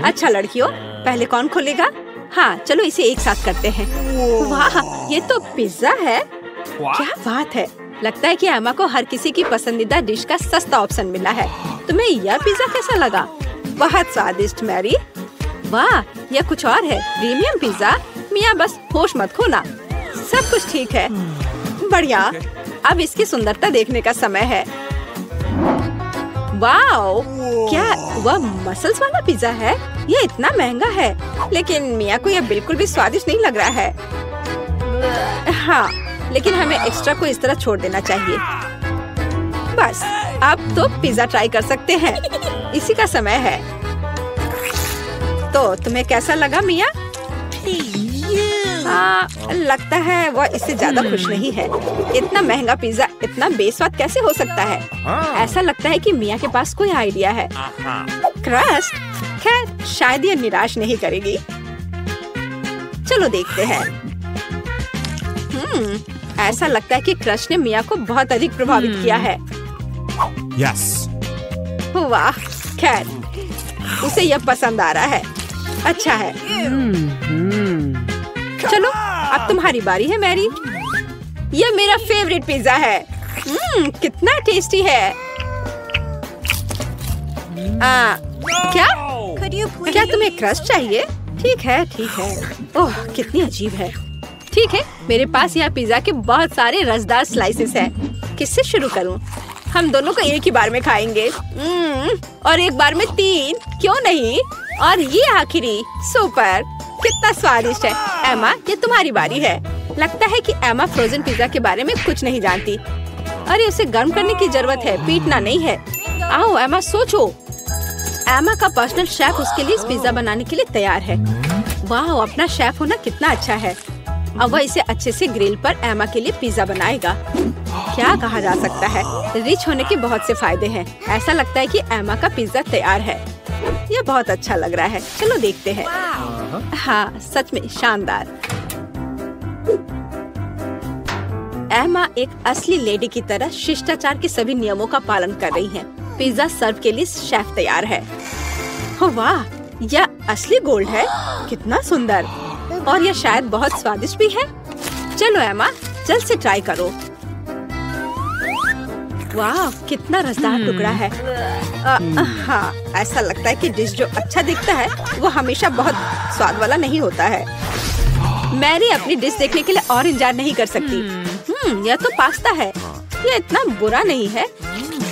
अच्छा लड़कियों, पहले कौन खोलेगा? हाँ चलो इसे एक साथ करते हैं। वाह, ये तो पिज्जा है। क्या बात है। लगता है कि एमा को हर किसी की पसंदीदा डिश का सस्ता ऑप्शन मिला है। तुम्हें यह पिज्जा कैसा लगा? बहुत स्वादिष्ट मैरी। वाह, यह कुछ और है, प्रीमियम पिज्जा। मिया बस होश मत खोना, सब कुछ ठीक है। बढ़िया, अब इसकी सुंदरता देखने का समय है। वाओ, क्या वह मसल्स वाला पिज्जा है? ये इतना महंगा है, लेकिन मिया को यह बिल्कुल भी स्वादिष्ट नहीं लग रहा है। हाँ, लेकिन हमें एक्स्ट्रा को इस तरह छोड़ देना चाहिए। बस, अब तो पिज्जा ट्राई कर सकते हैं। इसी का समय है। तो तुम्हें कैसा लगा मिया? लगता है वह इससे ज्यादा खुश नहीं है। इतना महंगा पिज्जा इतना बेस्वाद कैसे हो सकता है? ऐसा लगता है कि मिया के पास कोई आइडिया है। क्रस्ट, खैर शायद ये निराश नहीं करेगी। चलो देखते हैं। ऐसा लगता है कि क्रस्ट ने मिया को बहुत अधिक प्रभावित किया है। Yes. वाह, खैर उसे यह पसंद आ रहा है। अच्छा है। चलो अब तुम्हारी बारी है मैरी। यह मेरा फेवरेट पिज्जा है। कितना टेस्टी है। क्या तुम्हें क्रस्ट चाहिए? ठीक है ठीक है। ओह कितनी अजीब है। ठीक है, मेरे पास यह पिज्जा के बहुत सारे रसदार स्लाइसेस हैं। किससे शुरू करूं? हम दोनों को एक ही बार में खाएंगे। और एक बार में 3, क्यों नहीं? और ये आखिरी, सुपर, कितना स्वादिष्ट है। एमा, ये तुम्हारी बारी है। लगता है कि एमा फ्रोजन पिज्जा के बारे में कुछ नहीं जानती। अरे उसे गर्म करने की जरूरत है, पीटना नहीं है। आओ एमा, सोचो। एमा का पर्सनल शेफ उसके लिए इस पिज्जा बनाने के लिए तैयार है। वाह, अपना शेफ होना कितना अच्छा है। अब वह इसे अच्छे से ग्रिल पर एमा के लिए पिज्जा बनाएगा। क्या कहा जा सकता है, रिच होने के बहुत से फायदे हैं। ऐसा लगता है कि एमा का पिज्जा तैयार है। यह बहुत अच्छा लग रहा है। चलो देखते हैं। हाँ, सच में शानदार। एमा एक असली लेडी की तरह शिष्टाचार के सभी नियमों का पालन कर रही है। पिज्जा सर्व के लिए शेफ तैयार है। वाह, यह असली गोल्ड है। कितना सुंदर, और यह शायद बहुत स्वादिष्ट भी है। चलो एमा, जल्द से ट्राई करो। वाह, कितना रसदार टुकड़ा है। हाँ, ऐसा लगता है कि डिश जो अच्छा दिखता है वो हमेशा बहुत स्वाद वाला नहीं होता है। मैरी अपनी डिश देखने के लिए और इंतजार नहीं कर सकती। यह तो पास्ता है। यह इतना बुरा नहीं है।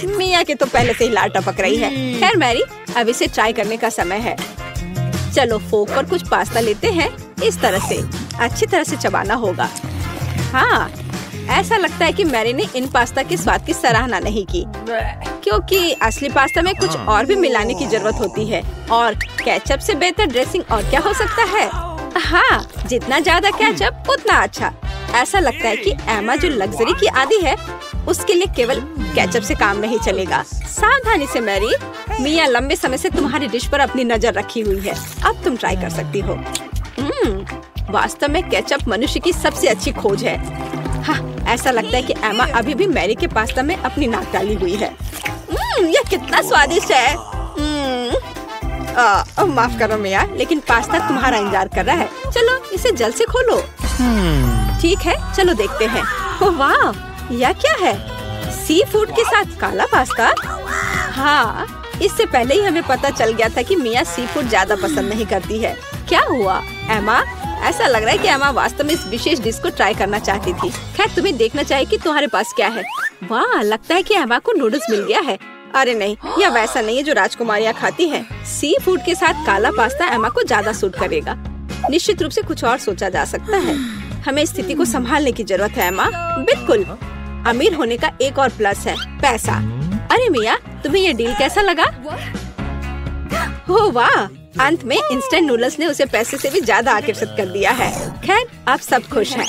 मिया के तो पहले से ही लार टपक रही है। खैर मैरी, अब इसे ट्राई करने का समय है। चलो फोक पर कुछ पास्ता लेते हैं। इस तरह से अच्छी तरह से चबाना होगा। हाँ, ऐसा लगता है कि मैरी ने इन पास्ता के स्वाद की सराहना नहीं की, क्योंकि असली पास्ता में कुछ और भी मिलाने की जरूरत होती है। और केचप से बेहतर ड्रेसिंग और क्या हो सकता है? हाँ, जितना ज्यादा केचप उतना अच्छा। ऐसा लगता है कि एमा जो लग्जरी की आदी है, उसके लिए केवल केचप से काम नहीं चलेगा। सावधानी से मैरी, मिया लंबे समय से तुम्हारी डिश पर अपनी नजर रखी हुई है। अब तुम ट्राई कर सकती हो। वास्तव में केचप मनुष्य की सबसे अच्छी खोज है। हाँ, ऐसा लगता है कि एमा अभी भी मैरी के पास्ता में अपनी नाक डाली हुई है। यह कितना स्वादिष्ट है। माफ करो मिया, लेकिन पास्ता तुम्हारा इंतजार कर रहा है। चलो इसे जल्द से खोलो। ठीक है, चलो देखते हैं। ओह वाह, यह क्या है? सी फूड के साथ काला पास्ता। हाँ, इससे पहले ही हमें पता चल गया था कि मिया सी फूड ज्यादा पसंद नहीं करती है। क्या हुआ एमा? ऐसा लग रहा है कि एमा वास्तव में इस विशेष डिश को ट्राई करना चाहती थी। खैर, तुम्हें देखना चाहिए कि तुम्हारे पास क्या है। वाह, लगता है कि एमा को नूडल्स मिल गया है। अरे नहीं, यह वैसा नहीं है जो राजकुमारियाँ खाती हैं। सी फूड के साथ काला पास्ता एमा को ज्यादा सूट करेगा। निश्चित रूप से कुछ और सोचा जा सकता है। हमें स्थिति को संभालने की जरूरत है एमा। बिल्कुल, अमीर होने का एक और प्लस है, पैसा। अरे मिया, तुम्हें ये डील कैसा लगा? ओह वाह, अंत में इंस्टेंट नूडल्स ने उसे पैसे से भी ज्यादा आकर्षित कर दिया है। खैर, अब सब खुश हैं।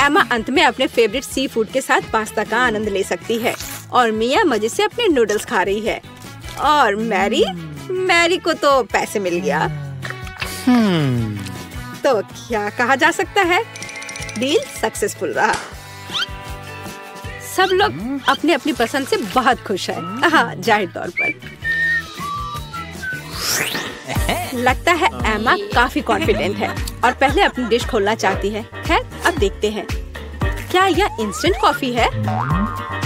एमा अंत में अपने फेवरेट सी फूड के साथ पास्ता का आनंद ले सकती है और मिया मजे से अपने नूडल्स खा रही है। और मैरी को तो पैसे मिल गया। तो क्या कहा जा सकता है, डील सक्सेसफुल रहा। सब लोग अपने अपनी पसंद से बहुत खुश हैं। हाँ, जाहिर तौर पर। लगता है एमा काफी कॉन्फिडेंट है और पहले अपनी डिश खोलना चाहती है। खैर, अब देखते हैं। क्या यह इंस्टेंट कॉफी है?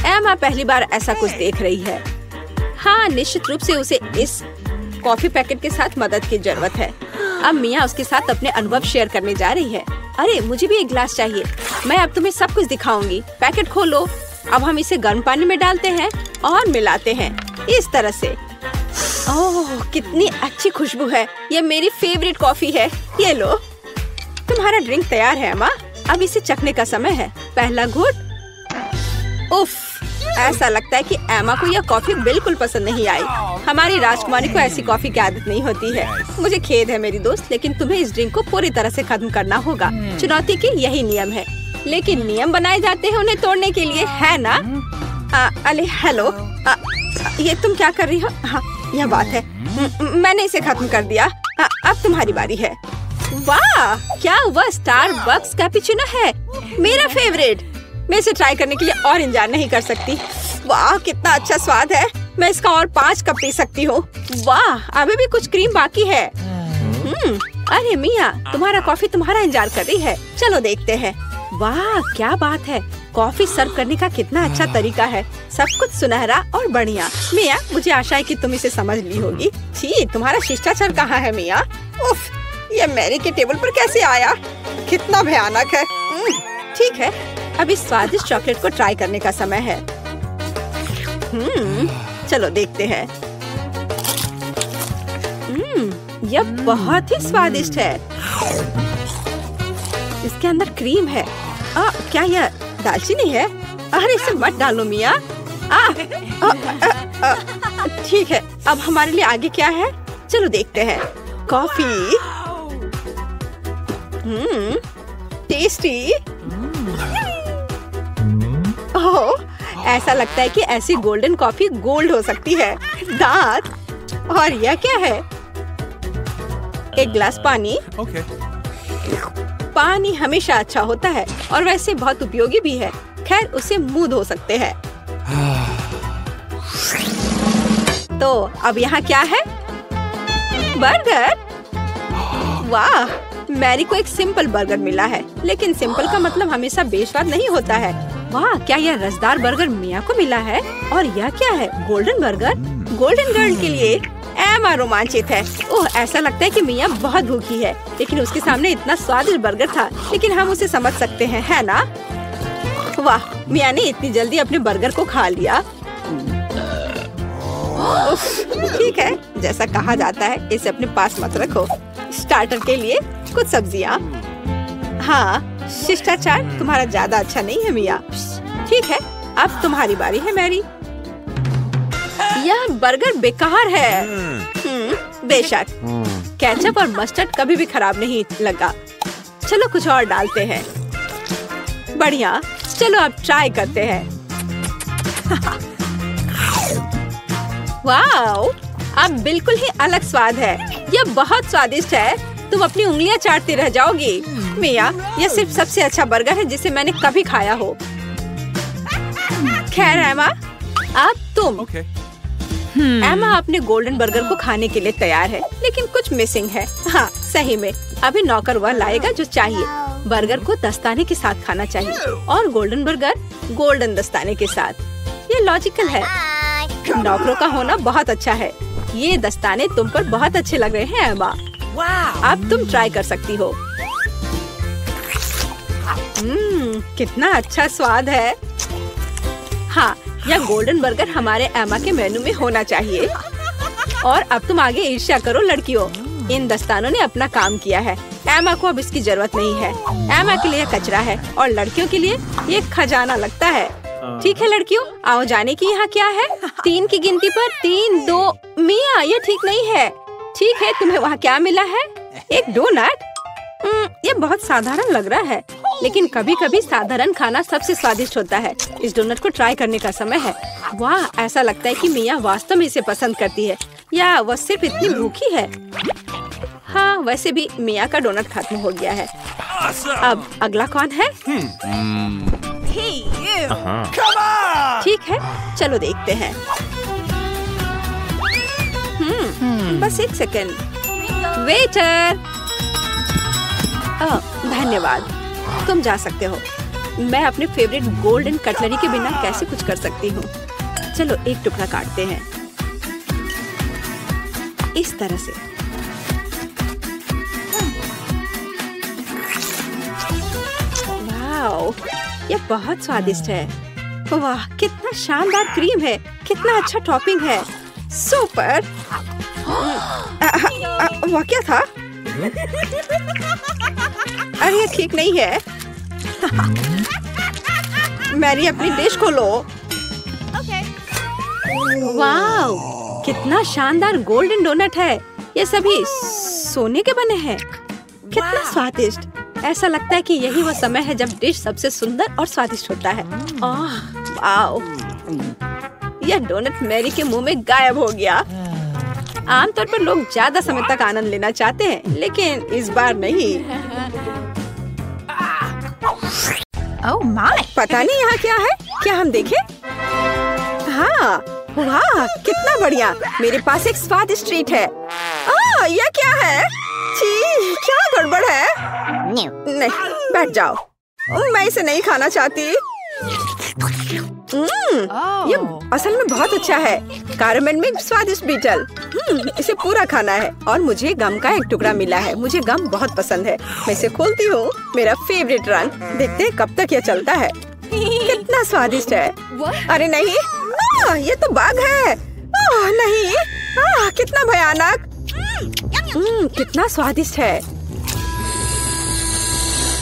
एमा पहली बार ऐसा कुछ देख रही है। हाँ, निश्चित रूप से उसे इस कॉफी पैकेट के साथ मदद की जरूरत है। अब मिया उसके साथ अपने अनुभव शेयर करने जा रही है। अरे, मुझे भी एक गिलास चाहिए। मैं अब तुम्हें सब कुछ दिखाऊंगी। पैकेट खोलो। अब हम इसे गर्म पानी में डालते हैं और मिलाते हैं इस तरह से। ओह, कितनी अच्छी खुशबू है। ये मेरी फेवरेट कॉफी है। ये लो, तुम्हारा ड्रिंक तैयार है अम्मा। अब इसे चखने का समय है। पहला घूंट। उफ, ऐसा लगता है कि एमा को यह कॉफी बिल्कुल पसंद नहीं आई। हमारी राजकुमारी को ऐसी कॉफी की आदत नहीं होती है। मुझे खेद है मेरी दोस्त, लेकिन तुम्हें इस ड्रिंक को पूरी तरह से खत्म करना होगा। चुनौती के यही नियम है, लेकिन नियम बनाए जाते हैं उन्हें तोड़ने के लिए, है ना? अरे हेलो, ये तुम क्या कर रही हो? हाँ, यह बात है। मैंने इसे खत्म कर दिया। अब तुम्हारी बारी है। वाह, क्या वह स्टारबक्स कैपुचिनो है, मेरा फेवरेट। मैं इसे ट्राई करने के लिए और इंतजार नहीं कर सकती। वाह, कितना अच्छा स्वाद है। मैं इसका और 5 कप पी सकती हूँ। वाह, अभी भी कुछ क्रीम बाकी है। अरे मिया, तुम्हारा कॉफी तुम्हारा इंतजार कर रही है। चलो देखते हैं। वाह, क्या बात है। कॉफी सर्व करने का कितना अच्छा तरीका है। सब कुछ सुनहरा और बढ़िया। मिया, मुझे आशा है कि तुम इसे समझ ली होगी। छी, तुम्हारा शिष्टाचार कहाँ है मिया? उफ, ये मैरी के टेबल पर कैसे आया? कितना भयानक है। ठीक है, अब इस स्वादिष्ट चॉकलेट को ट्राई करने का समय है। चलो देखते हैं। यह बहुत ही स्वादिष्ट है। इसके अंदर क्रीम है। क्या यह दालचीनी है? अरे, इसे मत डालो मिया। ठीक है, अब हमारे लिए आगे क्या है? चलो देखते हैं। कॉफी। टेस्टी। ओह, ऐसा लगता है कि ऐसी गोल्डन कॉफी गोल्ड हो सकती है। दांत। और यह क्या है? एक गिलास पानी। Okay. पानी हमेशा अच्छा होता है और वैसे बहुत उपयोगी भी है। खैर, उसे मुंह धो सकते हैं। तो अब यहाँ क्या है? बर्गर। वाह, मैरी को एक सिंपल बर्गर मिला है, लेकिन सिंपल का मतलब हमेशा बेस्वाद नहीं होता है। वाह, क्या यह रसदार बर्गर मिया को मिला है? और यह क्या है? Golden burger. गोल्डन गर्ल के लिए एमा रोमांचित है। ओह, ऐसा लगता है कि मिया बहुत भूखी है, लेकिन उसके सामने इतना स्वादिष्ट बर्गर था, लेकिन हम उसे समझ सकते हैं, है ना? वाह, मिया ने इतनी जल्दी अपने बर्गर को खा लिया। ठीक है, जैसा कहा जाता है, इसे अपने पास मत रखो। स्टार्टर के लिए कुछ सब्जियाँ। हाँ, शिष्टाचार तुम्हारा ज्यादा अच्छा नहीं है मिया। ठीक है, अब तुम्हारी बारी है मैरी। यह बर्गर बेकार है। बेशक, केचप और मस्टर्ड कभी भी खराब नहीं लगा। चलो कुछ और डालते हैं। बढ़िया, चलो अब ट्राई करते हैं। वाओ, अब बिल्कुल ही अलग स्वाद है। यह बहुत स्वादिष्ट है। तुम अपनी उंगलियां चाटती रह जाओगी। मिया, यह सिर्फ सबसे अच्छा बर्गर है जिसे मैंने कभी खाया हो। खैर एमा, अब तुम। Okay. एमा अपने गोल्डन बर्गर को खाने के लिए तैयार है, लेकिन कुछ मिसिंग है। हाँ, सही में अभी नौकर वह लाएगा जो चाहिए। बर्गर को दस्ताने के साथ खाना चाहिए और गोल्डन बर्गर गोल्डन दस्ताने के साथ। ये लॉजिकल है। नौकरों का होना बहुत अच्छा है। ये दस्ताने तुम पर बहुत अच्छे लग रहे हैं एमा। अब तुम ट्राई कर सकती हो। कितना अच्छा स्वाद है। हाँ, यह गोल्डन बर्गर हमारे एमा के मेनू में होना चाहिए। और अब तुम आगे ईर्ष्या करो लड़कियों। इन दस्तानों ने अपना काम किया है। एमा को अब इसकी जरूरत नहीं है। एमा के लिए कचरा है और लड़कियों के लिए ये खजाना लगता है। ठीक है लड़कियों, आओ जाने की यहाँ क्या है? 3 की गिनती पर 3, 2। मिया, ये ठीक नहीं है। ठीक है, तुम्हें वहाँ क्या मिला है? एक डोनट। ये बहुत साधारण लग रहा है, लेकिन कभी कभी साधारण खाना सबसे स्वादिष्ट होता है। इस डोनट को ट्राई करने का समय है। वाह, ऐसा लगता है कि मिया वास्तव में इसे पसंद करती है, या वह सिर्फ इतनी भूखी है। हाँ, वैसे भी मिया का डोनट खत्म हो गया है। अब अगला कौन है? ठीक है, चलो देखते हैं। बस एक सेकंड। वेटर, धन्यवाद, तुम जा सकते हो। मैं अपने फेवरेट गोल्डन कटलरी के बिना कैसे कुछ कर सकती हूँ। चलो एक टुकड़ा काटते हैं इस तरह से। वाओ, ये बहुत स्वादिष्ट है। वाह, कितना शानदार क्रीम है, कितना अच्छा टॉपिंग है। सुपर। वाह, क्या था? अरे ये ठीक नहीं है। मैरी, अपनी डिश खोलो। वाओ, कितना शानदार गोल्डन डोनट है। ये सभी सोने के बने हैं। कितना स्वादिष्ट। ऐसा लगता है कि यही वो समय है जब डिश सबसे सुंदर और स्वादिष्ट होता है। वाओ, यह डोनट मैरी के मुंह में गायब हो गया। आमतौर पर लोग ज्यादा समय तक आनंद लेना चाहते हैं, लेकिन इस बार नहीं। Oh my! पता नहीं यहाँ क्या है। क्या हम देखें? हाँ, वाह, कितना बढ़िया। मेरे पास एक स्वादिष्ट ट्रीट है। यह क्या है? छी, क्या गड़बड़ है? नहीं, बैठ जाओ। मैं इसे नहीं खाना चाहती। ये असल में बहुत अच्छा है। कैरेमल में स्वादिष्ट बीटल। इसे पूरा खाना है। और मुझे गम का एक टुकड़ा मिला है। मुझे गम बहुत पसंद है। मैं इसे खोलती हूँ। मेरा फेवरेट रंग। देखते हैं कब तक यह चलता है। कितना स्वादिष्ट है। अरे नहीं, ये तो बाघ है। नहीं, कितना भयानक। कितना स्वादिष्ट है।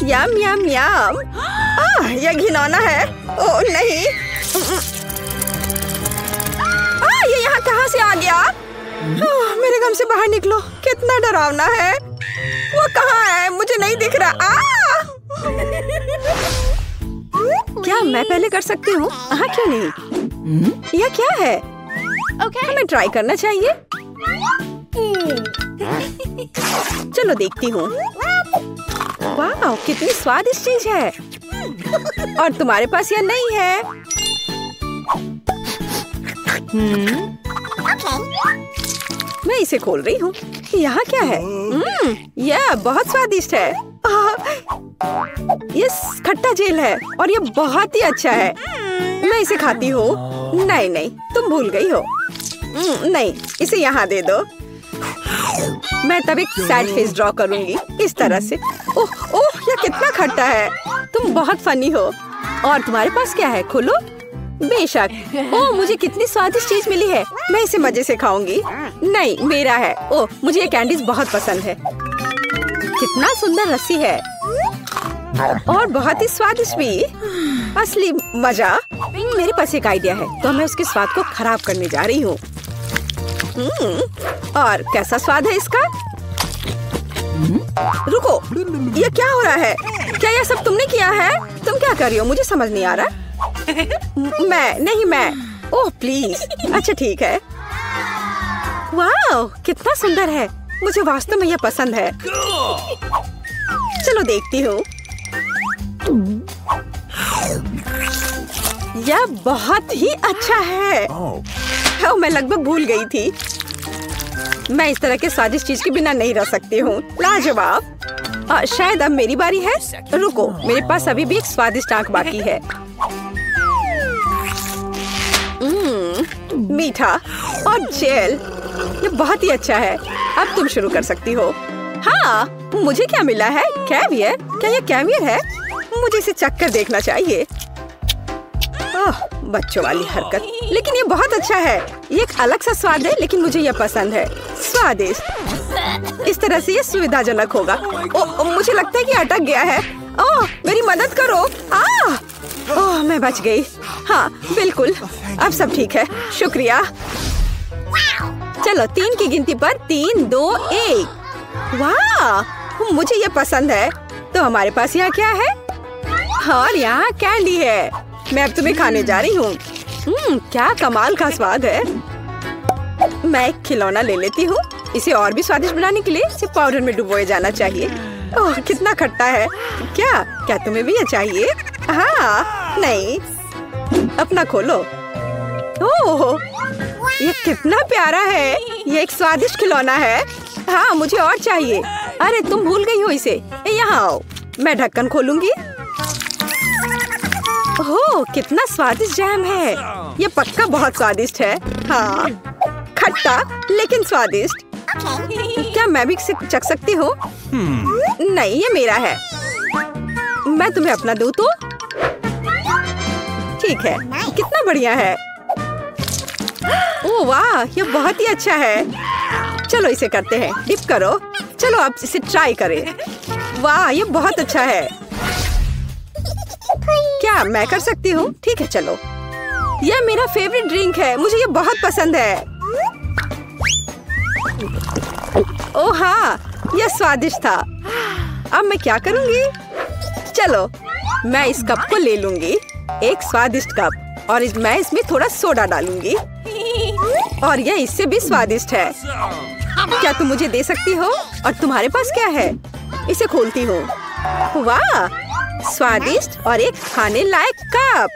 यम यम यम। यह घिनौना है। ओह नहीं, ये यहाँ कहाँ से आ गया? मेरे गम से बाहर निकलो। कितना डरावना है। वो कहाँ है? मुझे नहीं दिख रहा। क्या मैं पहले कर सकती हूँ? हाँ, क्यों नहीं? यह क्या है? हमें ट्राई करना चाहिए। चलो देखती हूँ। वाह, कितनी स्वादिष्ट चीज है। और तुम्हारे पास यह नहीं है। मैं इसे खोल रही हूँ। यहाँ क्या है? यह बहुत स्वादिष्ट है। ये खट्टा जेल है और ये बहुत ही अच्छा है। मैं इसे खाती हूँ। नहीं नहीं, तुम भूल गई हो। नहीं, इसे यहाँ दे दो। मैं तब एक सैड फेस ड्रॉ करूंगी इस तरह से। ओह ओह, यह कितना खट्टा है। तुम बहुत फनी हो। और तुम्हारे पास क्या है? खोलो। बेशक। ओह, मुझे कितनी स्वादिष्ट चीज मिली है। मैं इसे मजे से खाऊंगी। नहीं, मेरा है। ओह, मुझे ये कैंडीज बहुत पसंद है। कितना सुंदर रस्सी है और बहुत ही स्वादिष्ट भी। असली मजा। मेरे पास एक आइडिया है, तो मैं उसके स्वाद को खराब करने जा रही हूँ। और कैसा स्वाद है इसका? रुको, ये क्या हो रहा है? क्या यह सब तुमने किया है? तुम क्या कर रही हो? मुझे समझ नहीं आ रहा। मैं। Oh please. अच्छा ठीक है। वाह, कितना सुंदर है। मुझे वास्तव में यह पसंद है। चलो देखती हूँ। यह बहुत ही अच्छा है। मैं लगभग भूल गई थी। मैं इस तरह के स्वादिष्ट चीज के बिना नहीं रह सकती हूँ। लाजवाब। शायद अब मेरी बारी है। रुको, मेरे पास अभी भी एक स्वादिष्ट आंख बाकी है। मीठा और जेल, ये बहुत ही अच्छा है। अब तुम शुरू कर सकती हो। हाँ, मुझे क्या मिला है? कैवियर। क्या ये कैवियर है? मुझे इसे चखकर देखना चाहिए। बच्चों वाली हरकत, लेकिन ये बहुत अच्छा है। ये एक अलग सा स्वाद है, लेकिन मुझे ये पसंद है। स्वादिष्ट। इस तरह से ये सुविधाजनक होगा। मुझे लगता है कि अटक गया है। मेरी मदद करो। मैं बच गई। हाँ बिल्कुल, अब सब ठीक है। शुक्रिया। चलो 3 की गिनती पर 3, 2, 1। वाह, मुझे ये पसंद है। तो हमारे पास यहाँ क्या है? और यहाँ कैंडी है। मैं अब तुम्हें खाने जा रही हूँ। क्या कमाल का स्वाद है। मैं एक खिलौना ले लेती हूँ। इसे और भी स्वादिष्ट बनाने के लिए इसे पाउडर में डुबोए जाना चाहिए। ओह, कितना खट्टा है। क्या तुम्हें भी ये चाहिए? हाँ, नहीं, अपना खोलो। ओह, ये कितना प्यारा है। ये एक स्वादिष्ट खिलौना है। हाँ मुझे और चाहिए। अरे तुम भूल गई हो इसे। यहाँ आओ, मैं ढक्कन खोलूंगी। ओह कितना स्वादिष्ट जैम है। ये पक्का बहुत स्वादिष्ट है। हाँ खट्टा लेकिन स्वादिष्ट। क्या मैं भी चख सकती हूँ? नहीं ये मेरा है। मैं तुम्हें अपना दूँ तो? ठीक है, कितना बढ़िया है। ओह वाह ये बहुत ही अच्छा है। चलो इसे करते हैं। डिप करो। चलो आप इसे ट्राई करें। वाह ये बहुत अच्छा है। क्या मैं कर सकती हूँ? ठीक है चलो। यह मेरा फेवरेट ड्रिंक है, मुझे ये बहुत पसंद है। ओह हाँ यह स्वादिष्ट था। अब मैं क्या करूँगी? चलो मैं इस कप को ले लूंगी, एक स्वादिष्ट कप, और मैं इसमें थोड़ा सोडा डालूंगी और यह इससे भी स्वादिष्ट है। क्या तुम मुझे दे सकती हो? और तुम्हारे पास क्या है? इसे खोलती हूँ। वाह स्वादिष्ट और एक खाने लायक कप।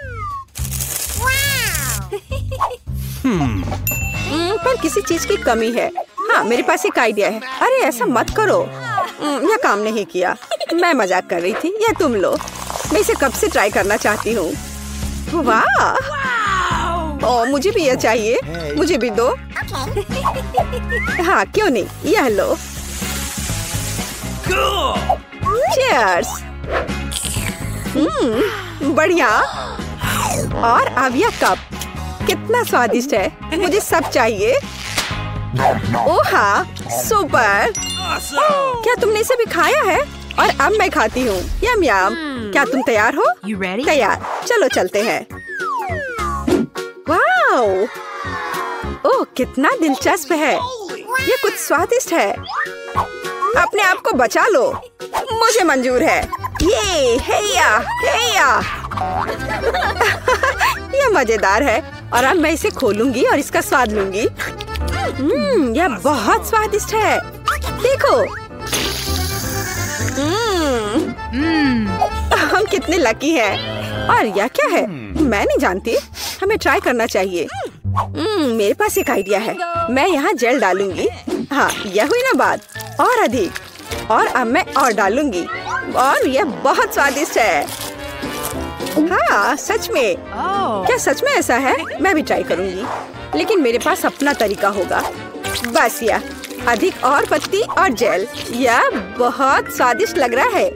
पर किसी चीज की कमी है। हाँ मेरे पास एक आइडिया है। अरे ऐसा मत करो, यह काम नहीं किया। मैं मजाक कर रही थी। यह तुम लो। मैं इसे कब से ट्राई करना चाहती हूँ। वाह ओह मुझे भी यह चाहिए। मुझे भी दो। हाँ क्यों नहीं, यह लो। चीयर्स। बढ़िया। और अब यह कप कितना स्वादिष्ट है। मुझे सब चाहिए। ओह हाँ सुपर। क्या तुमने इसे भी खाया है? और अब मैं खाती हूँ। यम यम। क्या तुम तैयार हो? तैयार। चलो चलते हैं। वाओ ओह कितना दिलचस्प है। ये कुछ स्वादिष्ट है। अपने आप को बचा लो, मुझे मंजूर है। ये हेया हेया। ये मजेदार है। और अब मैं इसे खोलूंगी और इसका स्वाद लूंगी। यह बहुत स्वादिष्ट है। देखो हम कितने लकी हैं। और यह क्या है? मैं नहीं जानती। हमें ट्राई करना चाहिए। मेरे पास एक आइडिया है। मैं यहाँ जेल डालूंगी। हाँ यह हुई ना बात। और अधिक। और अब मैं और डालूंगी। और यह बहुत स्वादिष्ट है। हाँ सच में। क्या सच में ऐसा है? मैं भी ट्राई करूंगी, लेकिन मेरे पास अपना तरीका होगा। बस यह अधिक और पत्ती और जेल। यह बहुत स्वादिष्ट लग रहा है।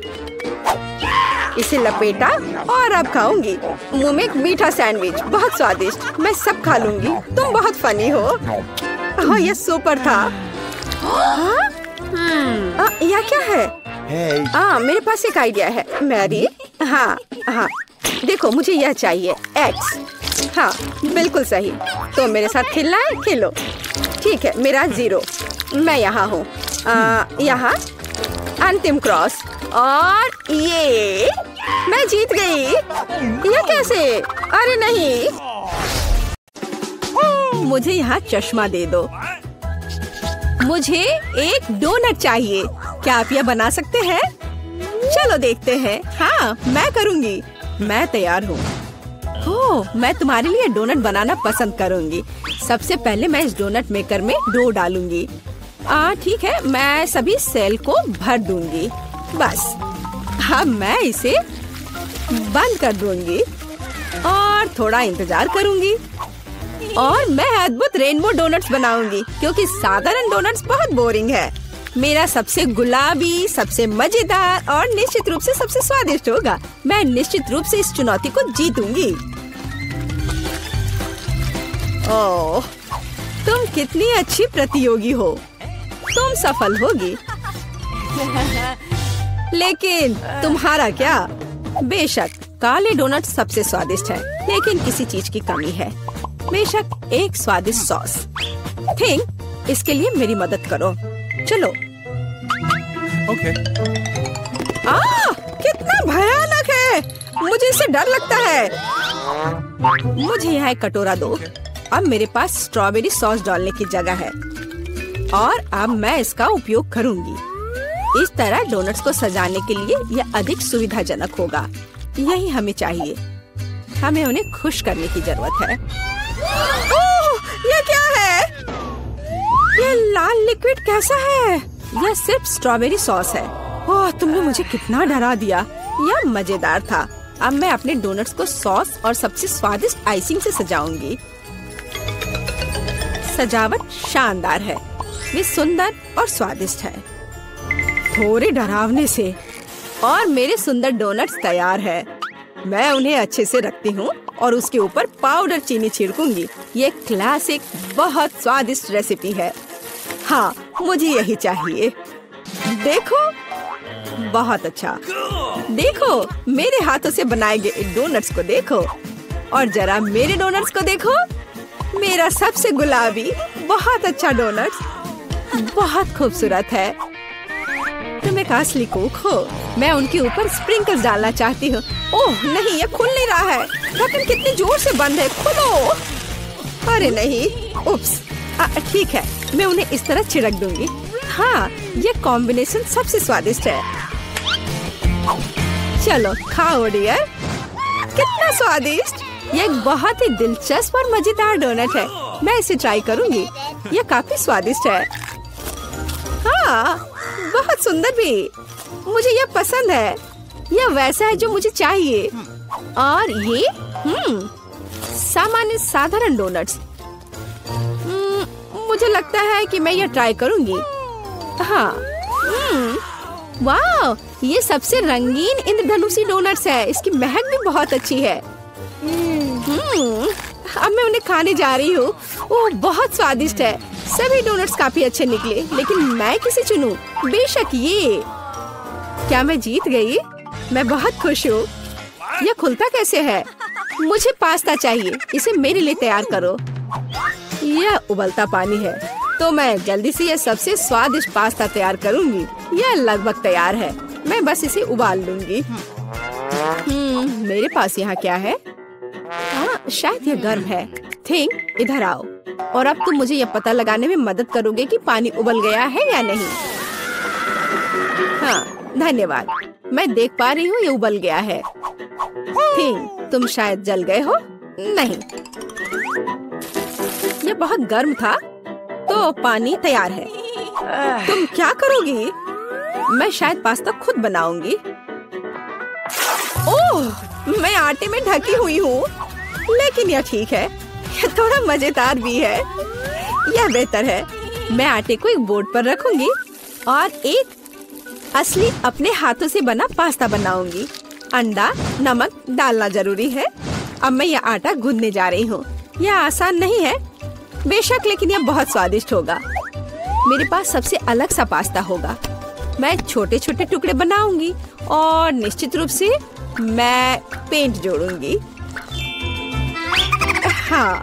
इसे लपेटा और अब खाऊंगी। मुंह में एक मीठा सैंडविच, बहुत स्वादिष्ट। मैं सब खा लूंगी। तुम बहुत फनी हो। हाँ यह सुपर था। यह क्या है? मेरे पास एक आइडिया है मैरी। हाँ हाँ देखो मुझे यह चाहिए। एक्स। हाँ बिल्कुल सही। तो मेरे साथ खेलना है? खेलो। ठीक है मेरा 0। मैं यहाँ हूँ। यहाँ अंतिम क्रॉस। और ये मैं जीत गई। यह कैसे? अरे नहीं। मुझे यहाँ चश्मा दे दो। मुझे एक डोनट चाहिए। क्या आप यह बना सकते हैं? चलो देखते हैं। हाँ मैं करूँगी। मैं तैयार हूँ। ओह मैं तुम्हारे लिए डोनट बनाना पसंद करूँगी। सबसे पहले मैं इस डोनट मेकर में डो डालूंगी। ठीक है मैं सभी सेल को भर दूंगी। बस अब मैं इसे बंद कर दूंगी और थोड़ा इंतजार करूंगी। और मैं अद्भुत रेनबो डोनट्स बनाऊंगी, क्योंकि साधारण डोनट्स बहुत बोरिंग है। मेरा सबसे गुलाबी, सबसे मजेदार और निश्चित रूप से सबसे स्वादिष्ट होगा। मैं निश्चित रूप से इस चुनौती को जीतूंगी। ओह तुम कितनी अच्छी प्रतियोगी हो। तुम सफल होगी। लेकिन तुम्हारा क्या? बेशक काले डोनट सबसे स्वादिष्ट है, लेकिन किसी चीज की कमी है। बेशक एक स्वादिष्ट सॉस। थिंक इसके लिए मेरी मदद करो। चलो। Okay. कितना भयानक है। मुझे इससे डर लगता है। मुझे यहाँ एक कटोरा दो। अब मेरे पास स्ट्रॉबेरी सॉस डालने की जगह है और अब मैं इसका उपयोग करूंगी। इस तरह डोनट्स को सजाने के लिए यह अधिक सुविधाजनक होगा। यही हमें चाहिए। हमें उन्हें खुश करने की जरूरत है। ओह, यह क्या है? ये लाल लिक्विड कैसा है? यह सिर्फ स्ट्रॉबेरी सॉस है। ओह, तुमने मुझे कितना डरा दिया। यह मजेदार था। अब मैं अपने डोनट्स को सॉस और सबसे स्वादिष्ट आइसिंग से सजाऊंगी। सजावट शानदार है। वे सुंदर और स्वादिष्ट है, थोड़े डरावने से। और मेरे सुंदर डोनट्स तैयार है। मैं उन्हें अच्छे से रखती हूँ और उसके ऊपर पाउडर चीनी छिड़कूंगी। ये क्लासिक बहुत स्वादिष्ट रेसिपी है। हाँ, मुझे यही चाहिए। देखो, बहुत अच्छा। देखो, मेरे हाथों से बनाए गए डोनट्स को देखो। और जरा मेरे डोनट्स को देखो। मेरा सबसे गुलाबी बहुत अच्छा डोनट्स बहुत खूबसूरत है। तुम एक असली कुक हो। मैं उनके ऊपर स्प्रिंकल्स डालना चाहती हूँ। ओह नहीं, ये खुल नहीं रहा है। ढक्कन कितनी जोर से बंद है। खोलो। अरे नहीं, उप्स। ठीक है, मैं उन्हें इस तरह छिड़क दूंगी। हाँ, ये कॉम्बिनेशन सबसे स्वादिष्ट है। चलो खाओ डियर। कितना स्वादिष्ट। ये एक बहुत ही दिलचस्प और मजेदार डोनट है। मैं इसे ट्राई करूंगी। ये काफी स्वादिष्ट है। हाँ, बहुत सुंदर भी। मुझे यह पसंद है। यह वैसा है जो मुझे चाहिए। और ये सामान्य साधारण डोनट्स। मुझे लगता है कि मैं यह ट्राई करूंगी। हाँ, वाह, ये सबसे रंगीन इंद्रधनुषी डोनट्स है। इसकी महक भी बहुत अच्छी है। अब मैं उन्हें खाने जा रही हूँ। ओह, बहुत स्वादिष्ट है। सभी डोनट्स काफी अच्छे निकले, लेकिन मैं किसे चुनूं? बेशक ये। क्या मैं जीत गई? मैं बहुत खुश हूँ। यह खुलता कैसे है? मुझे पास्ता चाहिए। इसे मेरे लिए तैयार करो। यह उबलता पानी है, तो मैं जल्दी से यह सबसे स्वादिष्ट पास्ता तैयार करूंगी। यह लगभग तैयार है। मैं बस इसे उबाल लूंगी। मेरे पास यहाँ क्या है? हाँ, शायद यह गर्म है। थिंक, इधर आओ। और अब तुम मुझे यह पता लगाने में मदद करोगे कि पानी उबल गया है या नहीं। हाँ, धन्यवाद। मैं देख पा रही हूँ ये उबल गया है। थिंक, तुम शायद जल गए हो। नहीं, यह बहुत गर्म था, तो पानी तैयार है। तुम क्या करोगी? मैं शायद पास्ता खुद बनाऊंगी। ओह, मैं आटे में ढकी हुई हूँ, लेकिन यह ठीक है। यह थोड़ा मजेदार भी है। यह बेहतर है। मैं आटे को एक बोर्ड पर रखूंगी और एक असली अपने हाथों से बना पास्ता बनाऊंगी। अंडा, नमक डालना जरूरी है। अब मैं यह आटा गूंदने जा रही हूँ। यह आसान नहीं है बेशक, लेकिन यह बहुत स्वादिष्ट होगा। मेरे पास सबसे अलग सा पास्ता होगा। मैं छोटे छोटे टुकड़े बनाऊंगी और निश्चित रूप से मैं पेंट जोड़ूंगी। हाँ,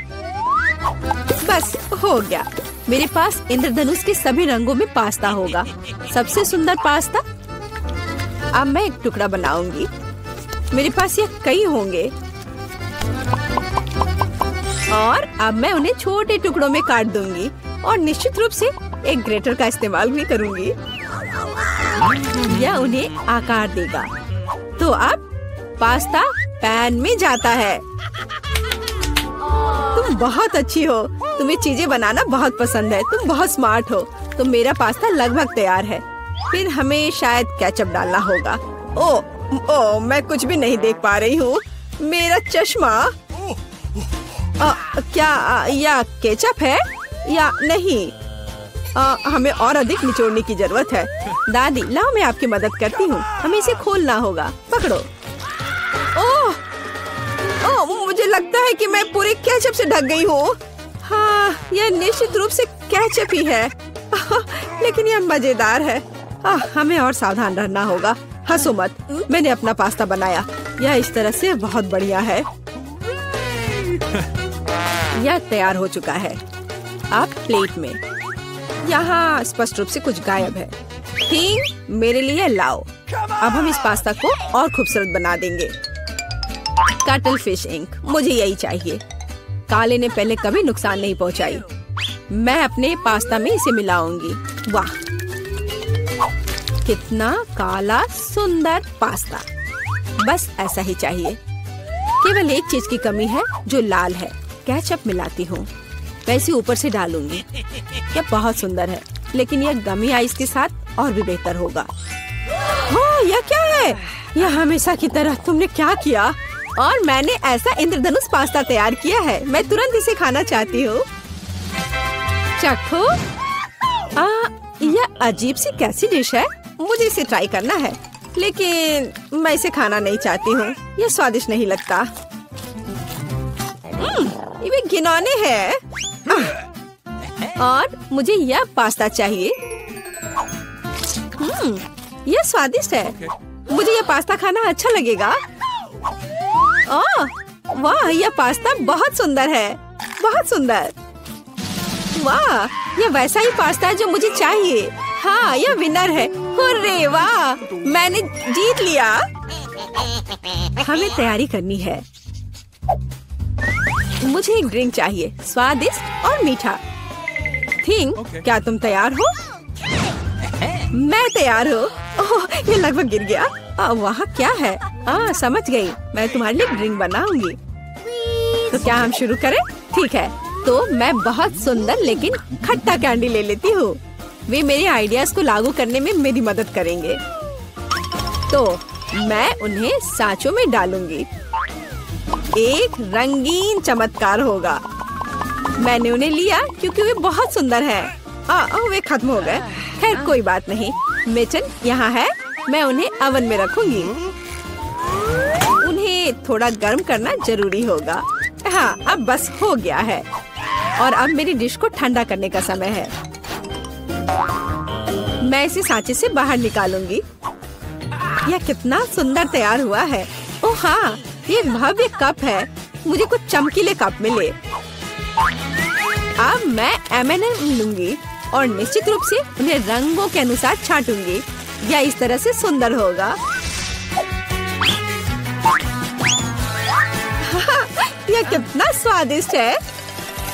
बस हो गया। मेरे पास इंद्रधनुष के सभी रंगों में पास्ता होगा। सबसे सुंदर पास्ता। अब मैं एक टुकड़ा बनाऊंगी। मेरे पास ये कई होंगे और अब मैं उन्हें छोटे टुकड़ों में काट दूंगी और निश्चित रूप से एक ग्रेटर का इस्तेमाल भी करूंगी। यह उन्हें आकार देगा। तो अब पास्ता पैन में जाता है। तुम बहुत अच्छी हो। तुम्हें चीजें बनाना बहुत पसंद है। तुम बहुत स्मार्ट हो। तो मेरा पास्ता लगभग तैयार है। फिर हमें शायद केचप डालना होगा। ओ, मैं कुछ भी नहीं देख पा रही हूँ। मेरा चश्मा। क्या यह केचप है या नहीं? हमें और अधिक निचोड़ने की जरूरत है। दादी, लाओ मैं आपकी मदद करती हूँ। हमें इसे खोलना होगा। पकड़ो। ओह, मुझे लगता है कि मैं पूरे केचप से ढक गई हूँ। हाँ, यह निश्चित रूप से केचप ही है। लेकिन यह मजेदार है। हमें और सावधान रहना होगा। हंसो मत, मैंने अपना पास्ता बनाया। यह इस तरह से बहुत बढ़िया है। यह तैयार हो चुका है। अब प्लेट में। यहाँ स्पष्ट रूप से कुछ गायब है। ठीक, मेरे लिए लाओ। अब हम इस पास्ता को और खूबसूरत बना देंगे। कटल फिश इंक, मुझे यही चाहिए। काले ने पहले कभी नुकसान नहीं पहुंचाई। मैं अपने पास्ता में इसे मिलाऊंगी। वाह, कितना काला सुंदर पास्ता। बस ऐसा ही चाहिए। केवल एक चीज की कमी है जो लाल है। केचप मिलाती हूँ। मैं इसे ऊपर से डालूंगी। यह बहुत सुंदर है, लेकिन यह गमी आइस के साथ और भी बेहतर होगा। ओह, यह क्या है? यह हमेशा की तरह तुमने क्या किया? और मैंने ऐसा इंद्रधनुष पास्ता तैयार किया है। मैं तुरंत इसे खाना चाहती हूँ। चखो। यह अजीब सी कैसी डिश है? मुझे इसे ट्राई करना है, लेकिन मैं इसे खाना नहीं चाहती हूँ। यह स्वादिष्ट नहीं लगता। ये घिनौने है। और मुझे यह पास्ता चाहिए। यह स्वादिष्ट है। मुझे यह पास्ता खाना अच्छा लगेगा। ओह, वाह, यह पास्ता बहुत सुंदर है, बहुत सुंदर। वाह, यह वैसा ही पास्ता है जो मुझे चाहिए। हाँ, यह विनर है। हुर्रे, वाह, मैंने जीत लिया। हमें तैयारी करनी है। मुझे एक ड्रिंक चाहिए, स्वादिष्ट और मीठा। थिंग, क्या तुम तैयार हो? मैं तैयार हूँ। ओह, ये लगभग गिर गया। वहाँ क्या है? समझ गई। मैं तुम्हारे लिए ड्रिंक बनाऊंगी। तो क्या हम शुरू करें? ठीक है। तो मैं बहुत सुंदर लेकिन खट्टा कैंडी ले लेती हूँ। वे मेरे आइडियाज को लागू करने में मेरी मदद करेंगे। तो मैं उन्हें सांचों में डालूंगी। एक रंगीन चमत्कार होगा। मैंने उन्हें लिया क्योंकि वे बहुत सुंदर हैं। वे खत्म हो गए। खैर, कोई बात नहीं। मिटन यहाँ है। मैं उन्हें ओवन में रखूंगी। उन्हें थोड़ा गर्म करना जरूरी होगा। हाँ, अब बस हो गया है। और अब मेरी डिश को ठंडा करने का समय है। मैं इसे सांचे से बाहर निकालूंगी। यह कितना सुंदर तैयार हुआ है। ओह हाँ, ये भव्य कप है। मुझे कुछ चमकीले कप मिले। अब मैं M&M लूंगी और निश्चित रूप से उन्हें रंगों के अनुसार छांटूंगी। यह इस तरह से सुंदर होगा। यह कितना स्वादिष्ट है।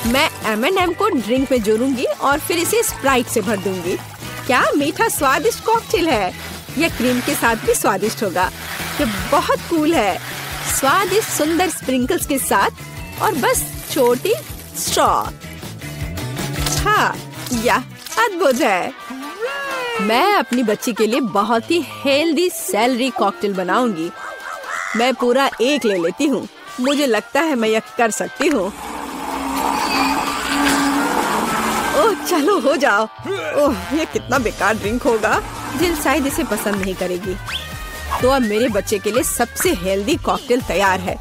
मैं M&M को ड्रिंक में जोड़ूंगी और फिर इसे स्प्राइट से भर दूंगी। क्या मीठा स्वादिष्ट कॉकटेल है। यह क्रीम के साथ भी स्वादिष्ट होगा। यह बहुत कूल है। स्वादिष्ट सुंदर स्प्रिंकल्स के साथ और बस छोटी स्ट्रॉ। हाँ, यह अद्भुत है। मैं अपनी बच्ची के लिए बहुत ही हेल्दी सेलरी कॉकटेल बनाऊंगी। मैं पूरा एक ले लेती हूँ। मुझे लगता है मैं यह कर सकती हूँ। ओह, चलो हो जाओ। ओह, ये कितना बेकार ड्रिंक होगा। जिल शायद इसे पसंद नहीं करेगी। तो अब मेरे बच्चे के लिए सबसे हेल्दी कॉकटेल तैयार है।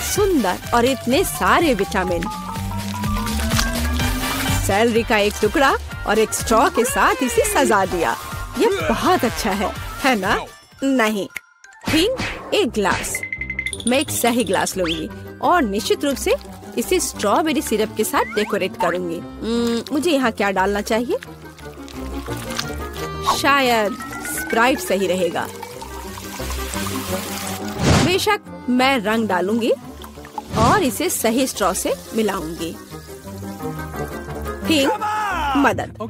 सुंदर और इतने सारे विटामिन। सेलरी का एक टुकड़ा और एक स्ट्रॉ के साथ इसे सजा दिया। ये बहुत अच्छा है ना? नहीं। थिंग, एक ग्लास। मैं एक सही ग्लास लूंगी और निश्चित रूप से इसे स्ट्रॉबेरी सिरप के साथ डेकोरेट करूंगी। मुझे यहाँ क्या डालना चाहिए? शायद स्प्राइट सही रहेगा। बेशक, मैं रंग डालूंगी और इसे सही स्ट्रॉ से मिलाऊंगी। थिंग, मदद। ओह,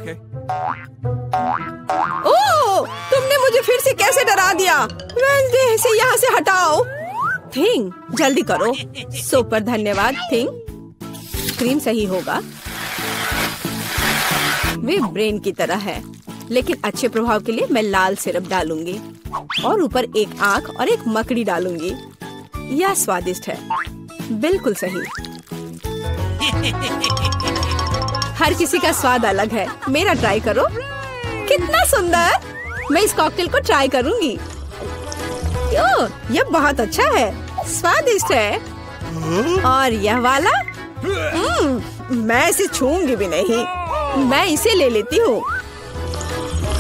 तुमने मुझे फिर से कैसे डरा दिया? वेडनेसडे, इसे यहाँ से हटाओ। थिंग, जल्दी करो। सुपर धन्यवाद थिंग। क्रीम सही होगा। वे ब्रेन की तरह है, लेकिन अच्छे प्रभाव के लिए मैं लाल सिरप डालूंगी और ऊपर एक आंख और एक मकड़ी डालूंगी। यह स्वादिष्ट है। बिल्कुल सही। हर किसी का स्वाद अलग है। मेरा ट्राई करो। कितना सुंदर। मैं इस कॉकटेल को ट्राई करूंगी। यह बहुत अच्छा है। स्वादिष्ट है। और यह वाला? मैं इसे छूंगी भी नहीं। मैं इसे ले लेती हूँ।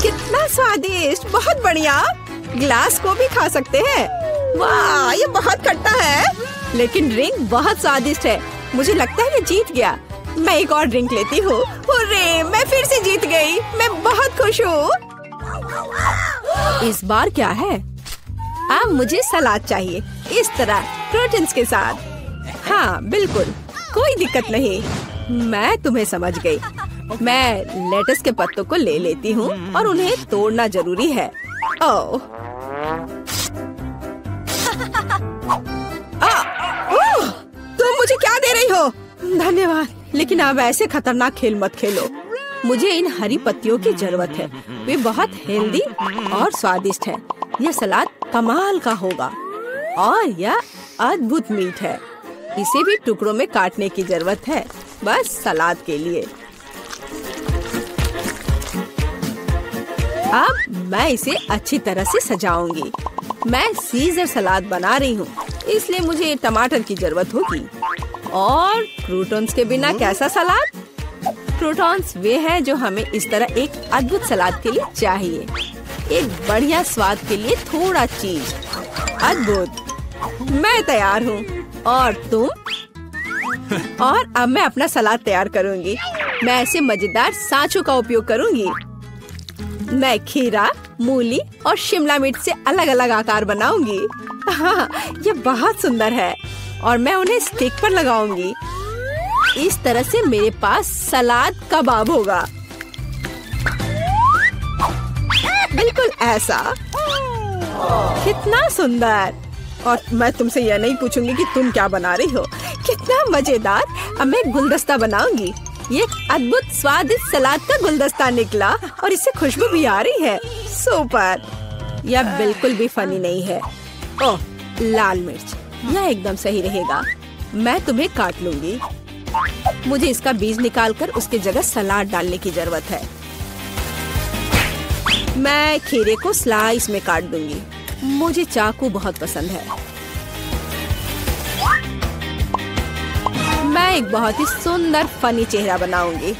कितना स्वादिष्ट। बहुत बढ़िया। ग्लास को भी खा सकते हैं। वाह, ये बहुत खट्टा है, लेकिन ड्रिंक बहुत स्वादिष्ट है। मुझे लगता है मैं जीत गया। मैं एक और ड्रिंक लेती हूँ। हुर्रे, मैं फिर से जीत गई। मैं बहुत खुश हूँ। इस बार क्या है? अब मुझे सलाद चाहिए, इस तरह प्रोटीन्स के साथ। हाँ बिल्कुल, कोई दिक्कत नहीं। मैं तुम्हें समझ गई। मैं लेटस के पत्तों को ले लेती हूँ और उन्हें तोड़ना जरूरी है। ओह, तुम मुझे क्या दे रही हो? धन्यवाद, लेकिन अब ऐसे खतरनाक खेल मत खेलो। मुझे इन हरी पत्तियों की जरूरत है। वे बहुत हेल्दी और स्वादिष्ट है। यह सलाद कमाल का होगा और यह अद्भुत मीठ है। इसे भी टुकड़ों में काटने की जरूरत है, बस सलाद के लिए। अब मैं इसे अच्छी तरह से सजाऊंगी। मैं सीजर सलाद बना रही हूँ, इसलिए मुझे टमाटर की जरूरत होगी। और क्रूटॉन्स के बिना कैसा सलाद? क्रूटॉन्स वे हैं जो हमें इस तरह एक अद्भुत सलाद के लिए चाहिए। एक बढ़िया स्वाद के लिए थोड़ा चीज। अद्भुत। मैं तैयार हूँ और तुम? और अब मैं अपना सलाद तैयार करूँगी। मैं ऐसे मजेदार सांचों का उपयोग करूँगी। मैं खीरा, मूली और शिमला मिर्च से अलग अलग आकार बनाऊंगी। हाँ, ये बहुत सुंदर है और मैं उन्हें स्टिक पर लगाऊंगी। इस तरह से मेरे पास सलाद कबाब होगा। बिल्कुल ऐसा। कितना सुंदर। और मैं तुमसे यह नहीं पूछूंगी कि तुम क्या बना रही हो। कितना मजेदार। अब मैं गुलदस्ता बनाऊंगी। ये एक अद्भुत स्वादिष्ट सलाद का गुलदस्ता निकला और इससे खुशबू भी आ रही है। सुपर। यह बिल्कुल भी फनी नहीं है। ओह, लाल मिर्च, यह एकदम सही रहेगा। मैं तुम्हें काट लूंगी। मुझे इसका बीज निकालकर उसकी जगह सलाद डालने की जरूरत है। मैं खीरे को स्लाइस में काट दूंगी। मुझे चाकू बहुत पसंद है। मैं एक बहुत ही सुंदर फनी चेहरा बनाऊंगी।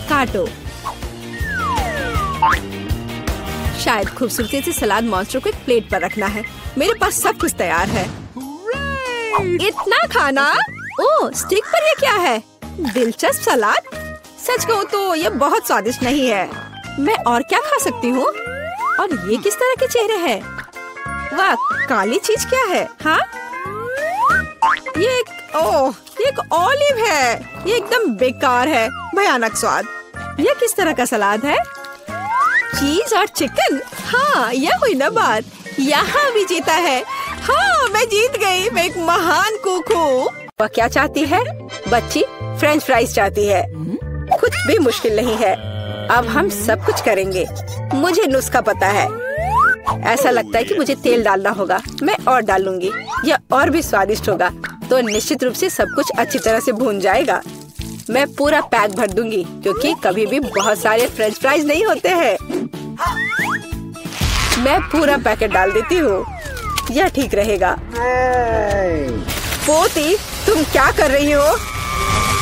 काटो। शायद खूबसूरती से सलाद मॉन्स्टर को एक प्लेट पर रखना है। मेरे पास सब कुछ तैयार है। इतना खाना? ओह, स्टिक पर ये क्या है? दिलचस्प सलाद। सच कहूँ तो ये बहुत स्वादिष्ट नहीं है। मैं और क्या खा सकती हूँ? और ये किस तरह के चेहरे हैं? वाह, काली चीज क्या है? हाँ, ये एक ऑलिव है। ये एकदम बेकार है। भयानक स्वाद। ये किस तरह का सलाद है? चीज और चिकन। हाँ, यह हुई ना बात। यहाँ भी जीता है। हाँ, मैं जीत गई। मैं एक महान कुक हूँ। वह क्या चाहती है? बच्ची फ्रेंच फ्राइज चाहती है। कुछ भी मुश्किल नहीं है। अब हम सब कुछ करेंगे। मुझे नुस्खा पता है। ऐसा लगता है कि मुझे तेल डालना होगा। मैं और डालूंगी। यह और भी स्वादिष्ट होगा। तो निश्चित रूप से सब कुछ अच्छी तरह से भून जाएगा। मैं पूरा पैक भर दूंगी क्योंकि कभी भी बहुत सारे फ्रेंच फ्राइज नहीं होते हैं। मैं पूरा पैकेट डाल देती हूँ। यह ठीक रहेगा। पोती, तुम क्या कर रही हो?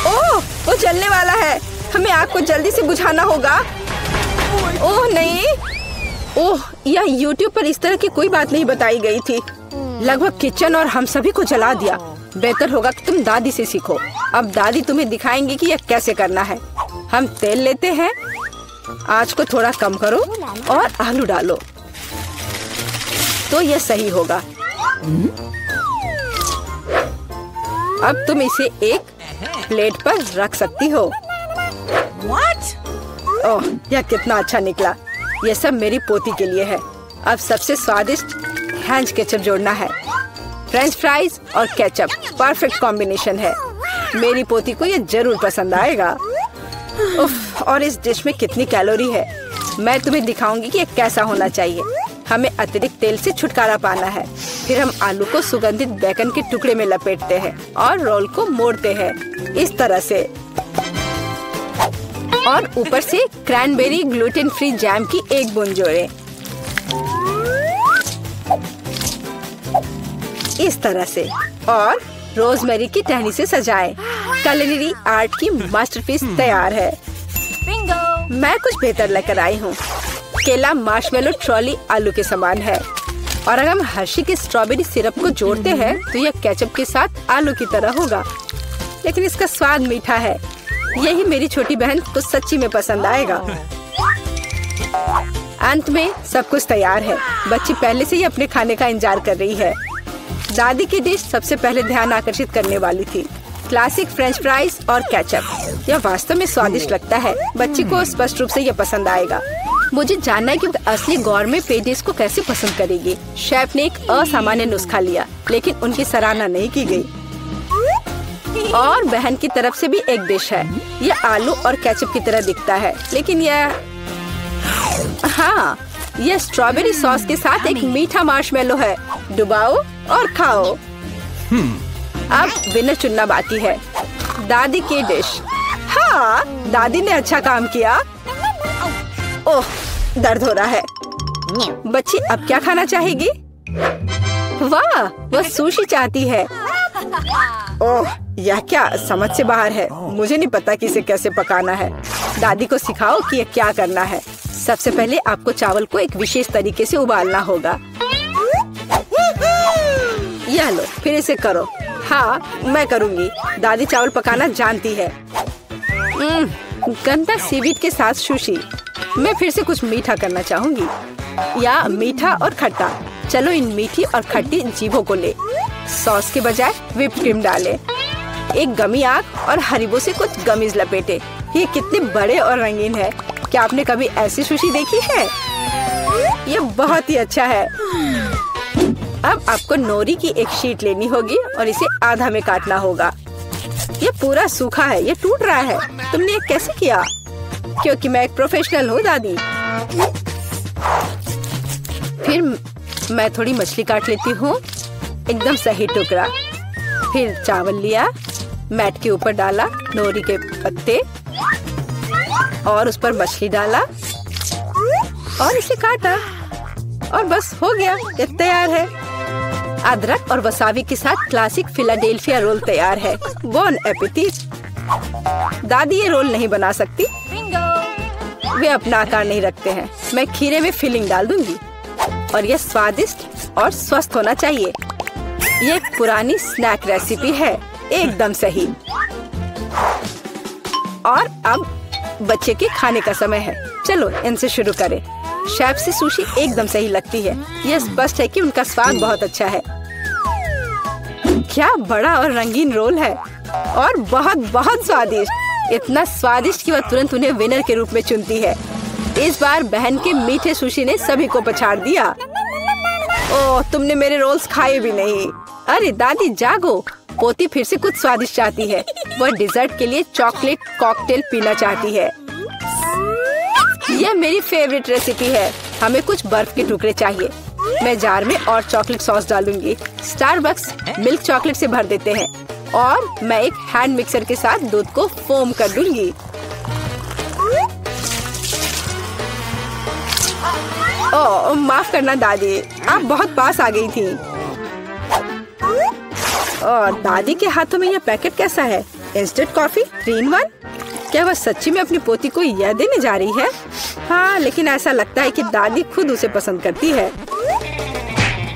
ओह, वो जलने वाला है। हमें आग को जल्दी से बुझाना होगा। ओह नहीं। ओह, यह YouTube पर इस तरह की कोई बात नहीं बताई गई थी। लगभग किचन और हम सभी को जला दिया। बेहतर होगा कि तुम दादी से सीखो। अब दादी तुम्हें दिखाएंगी कि यह कैसे करना है। हम तेल लेते हैं। आंच को थोड़ा कम करो और आलू डालो तो यह सही होगा। अब तुम इसे एक प्लेट पर रख सकती हो। ओह, यह कितना अच्छा निकला। यह सब मेरी पोती के लिए है। अब सबसे स्वादिष्ट हैंच केचप जोड़ना है। फ्रेंच फ्राइज और केचप परफेक्ट कॉम्बिनेशन है। मेरी पोती को यह जरूर पसंद आएगा। उफ, और इस डिश में कितनी कैलोरी है। मैं तुम्हें दिखाऊंगी कि यह कैसा होना चाहिए। हमें अतिरिक्त तेल से छुटकारा पाना है। फिर हम आलू को सुगंधित बेकन के टुकड़े में लपेटते हैं और रोल को मोड़ते हैं इस तरह से। और ऊपर से क्रैनबेरी ग्लूटेन फ्री जैम की एक बूंद जोड़ें। इस तरह से। और रोजमेरी की टहनी से सजाएं। culinary आर्ट की मास्टरपीस तैयार है। बिंगो। मैं कुछ बेहतर लेकर आई हूँ। केला मार्शमेलो ट्रॉली आलू के समान है। और अगर हम हर्शी के स्ट्रॉबेरी सिरप को जोड़ते हैं तो यह केचप के साथ आलू की तरह होगा, लेकिन इसका स्वाद मीठा है। यही मेरी छोटी बहन को सच्ची में पसंद आएगा। अंत में सब कुछ तैयार है। बच्ची पहले से ही अपने खाने का इंतजार कर रही है। दादी की डिश सबसे पहले ध्यान आकर्षित करने वाली थी। क्लासिक फ्रेंच फ्राइज और केचप। यह वास्तव में स्वादिष्ट लगता है। बच्ची को स्पष्ट रूप से यह पसंद आएगा। मुझे जानना है कि असली गौरमेट पेडिस को कैसे पसंद करेगी। शेफ ने एक असामान्य नुस्खा लिया, लेकिन उनकी सराहना नहीं की गई। और बहन की तरफ से भी एक डिश है। यह आलू और केचप की तरह दिखता है, लेकिन हाँ, यह स्ट्रॉबेरी सॉस के साथ एक मीठा मार्शमेलो है। डुबाओ और खाओ। अब विनर चुनना बाकी है। दादी की डिश। हाँ, दादी ने अच्छा काम किया। ओह, दर्द हो रहा है। बच्ची अब क्या खाना चाहेगी? वाह, वह सुशी चाहती है। ओह, यह क्या समझ से बाहर है। मुझे नहीं पता कि इसे कैसे पकाना है। दादी को सिखाओ कि यह क्या करना है। सबसे पहले आपको चावल को एक विशेष तरीके से उबालना होगा। यह लो, फिर इसे करो। हाँ, मैं करूँगी। दादी चावल पकाना जानती है। गंदा सीवीड के साथ सुशी। मैं फिर से कुछ मीठा करना चाहूँगी, या मीठा और खट्टा। चलो इन मीठी और खट्टी जीभों को ले। सॉस के बजाय व्हिप क्रीम डालें। एक गमी आग और हरीबो से कुछ गमीज लपेटे। ये कितने बड़े और रंगीन है। क्या आपने कभी ऐसी सुशी देखी है? ये बहुत ही अच्छा है। अब आपको नोरी की एक शीट लेनी होगी और इसे आधा में काटना होगा। ये पूरा सूखा है, ये टूट रहा है। तुमने ये कैसे किया? क्योंकि मैं एक प्रोफेशनल हूँ दादी। फिर मैं थोड़ी मछली काट लेती हूँ, एकदम सही टुकड़ा। फिर चावल लिया, मैट के ऊपर डाला, नोरी के पत्ते और उस पर मछली डाला और इसे काटा और बस हो गया, ये तैयार है। अदरक और वसाबी के साथ क्लासिक फिलाडेल्फिया रोल तैयार है। Bone appétit. दादी ये रोल नहीं बना सकती, वे अपना आकार नहीं रखते हैं। मैं खीरे में फिलिंग डाल दूंगी और यह स्वादिष्ट और स्वस्थ होना चाहिए। ये एक पुरानी स्नैक रेसिपी है, एकदम सही। और अब बच्चे के खाने का समय है। चलो इनसे शुरू करें। शेफ से सुशी एकदम सही लगती है। यह स्पष्ट है कि उनका स्वाद बहुत अच्छा है। क्या बड़ा और रंगीन रोल है और बहुत बहुत स्वादिष्ट। इतना स्वादिष्ट कि वह तुरंत उन्हें विनर के रूप में चुनती है। इस बार बहन के मीठे सुशी ने सभी को पछाड़ दिया। ओह, तुमने मेरे रोल्स खाए भी नहीं। अरे दादी जागो, पोती फिर से कुछ स्वादिष्ट चाहती है। वह डिजर्ट के लिए चॉकलेट कॉकटेल पीना चाहती है। यह मेरी फेवरेट रेसिपी है। हमें कुछ बर्फ के टुकड़े चाहिए। मैं जार में और चॉकलेट सॉस डालूंगी। स्टारबक्स मिल्क चॉकलेट से भर देते हैं और मैं एक हैंड मिक्सर के साथ दूध को फोम कर दूंगी। ओह, माफ करना दादी, आप बहुत पास आ गई थी। और दादी के हाथों में यह पैकेट कैसा है? Instant coffee 3 in 1। क्या वह सच्ची में अपनी पोती को यह देने जा रही है? हाँ, लेकिन ऐसा लगता है कि दादी खुद उसे पसंद करती है।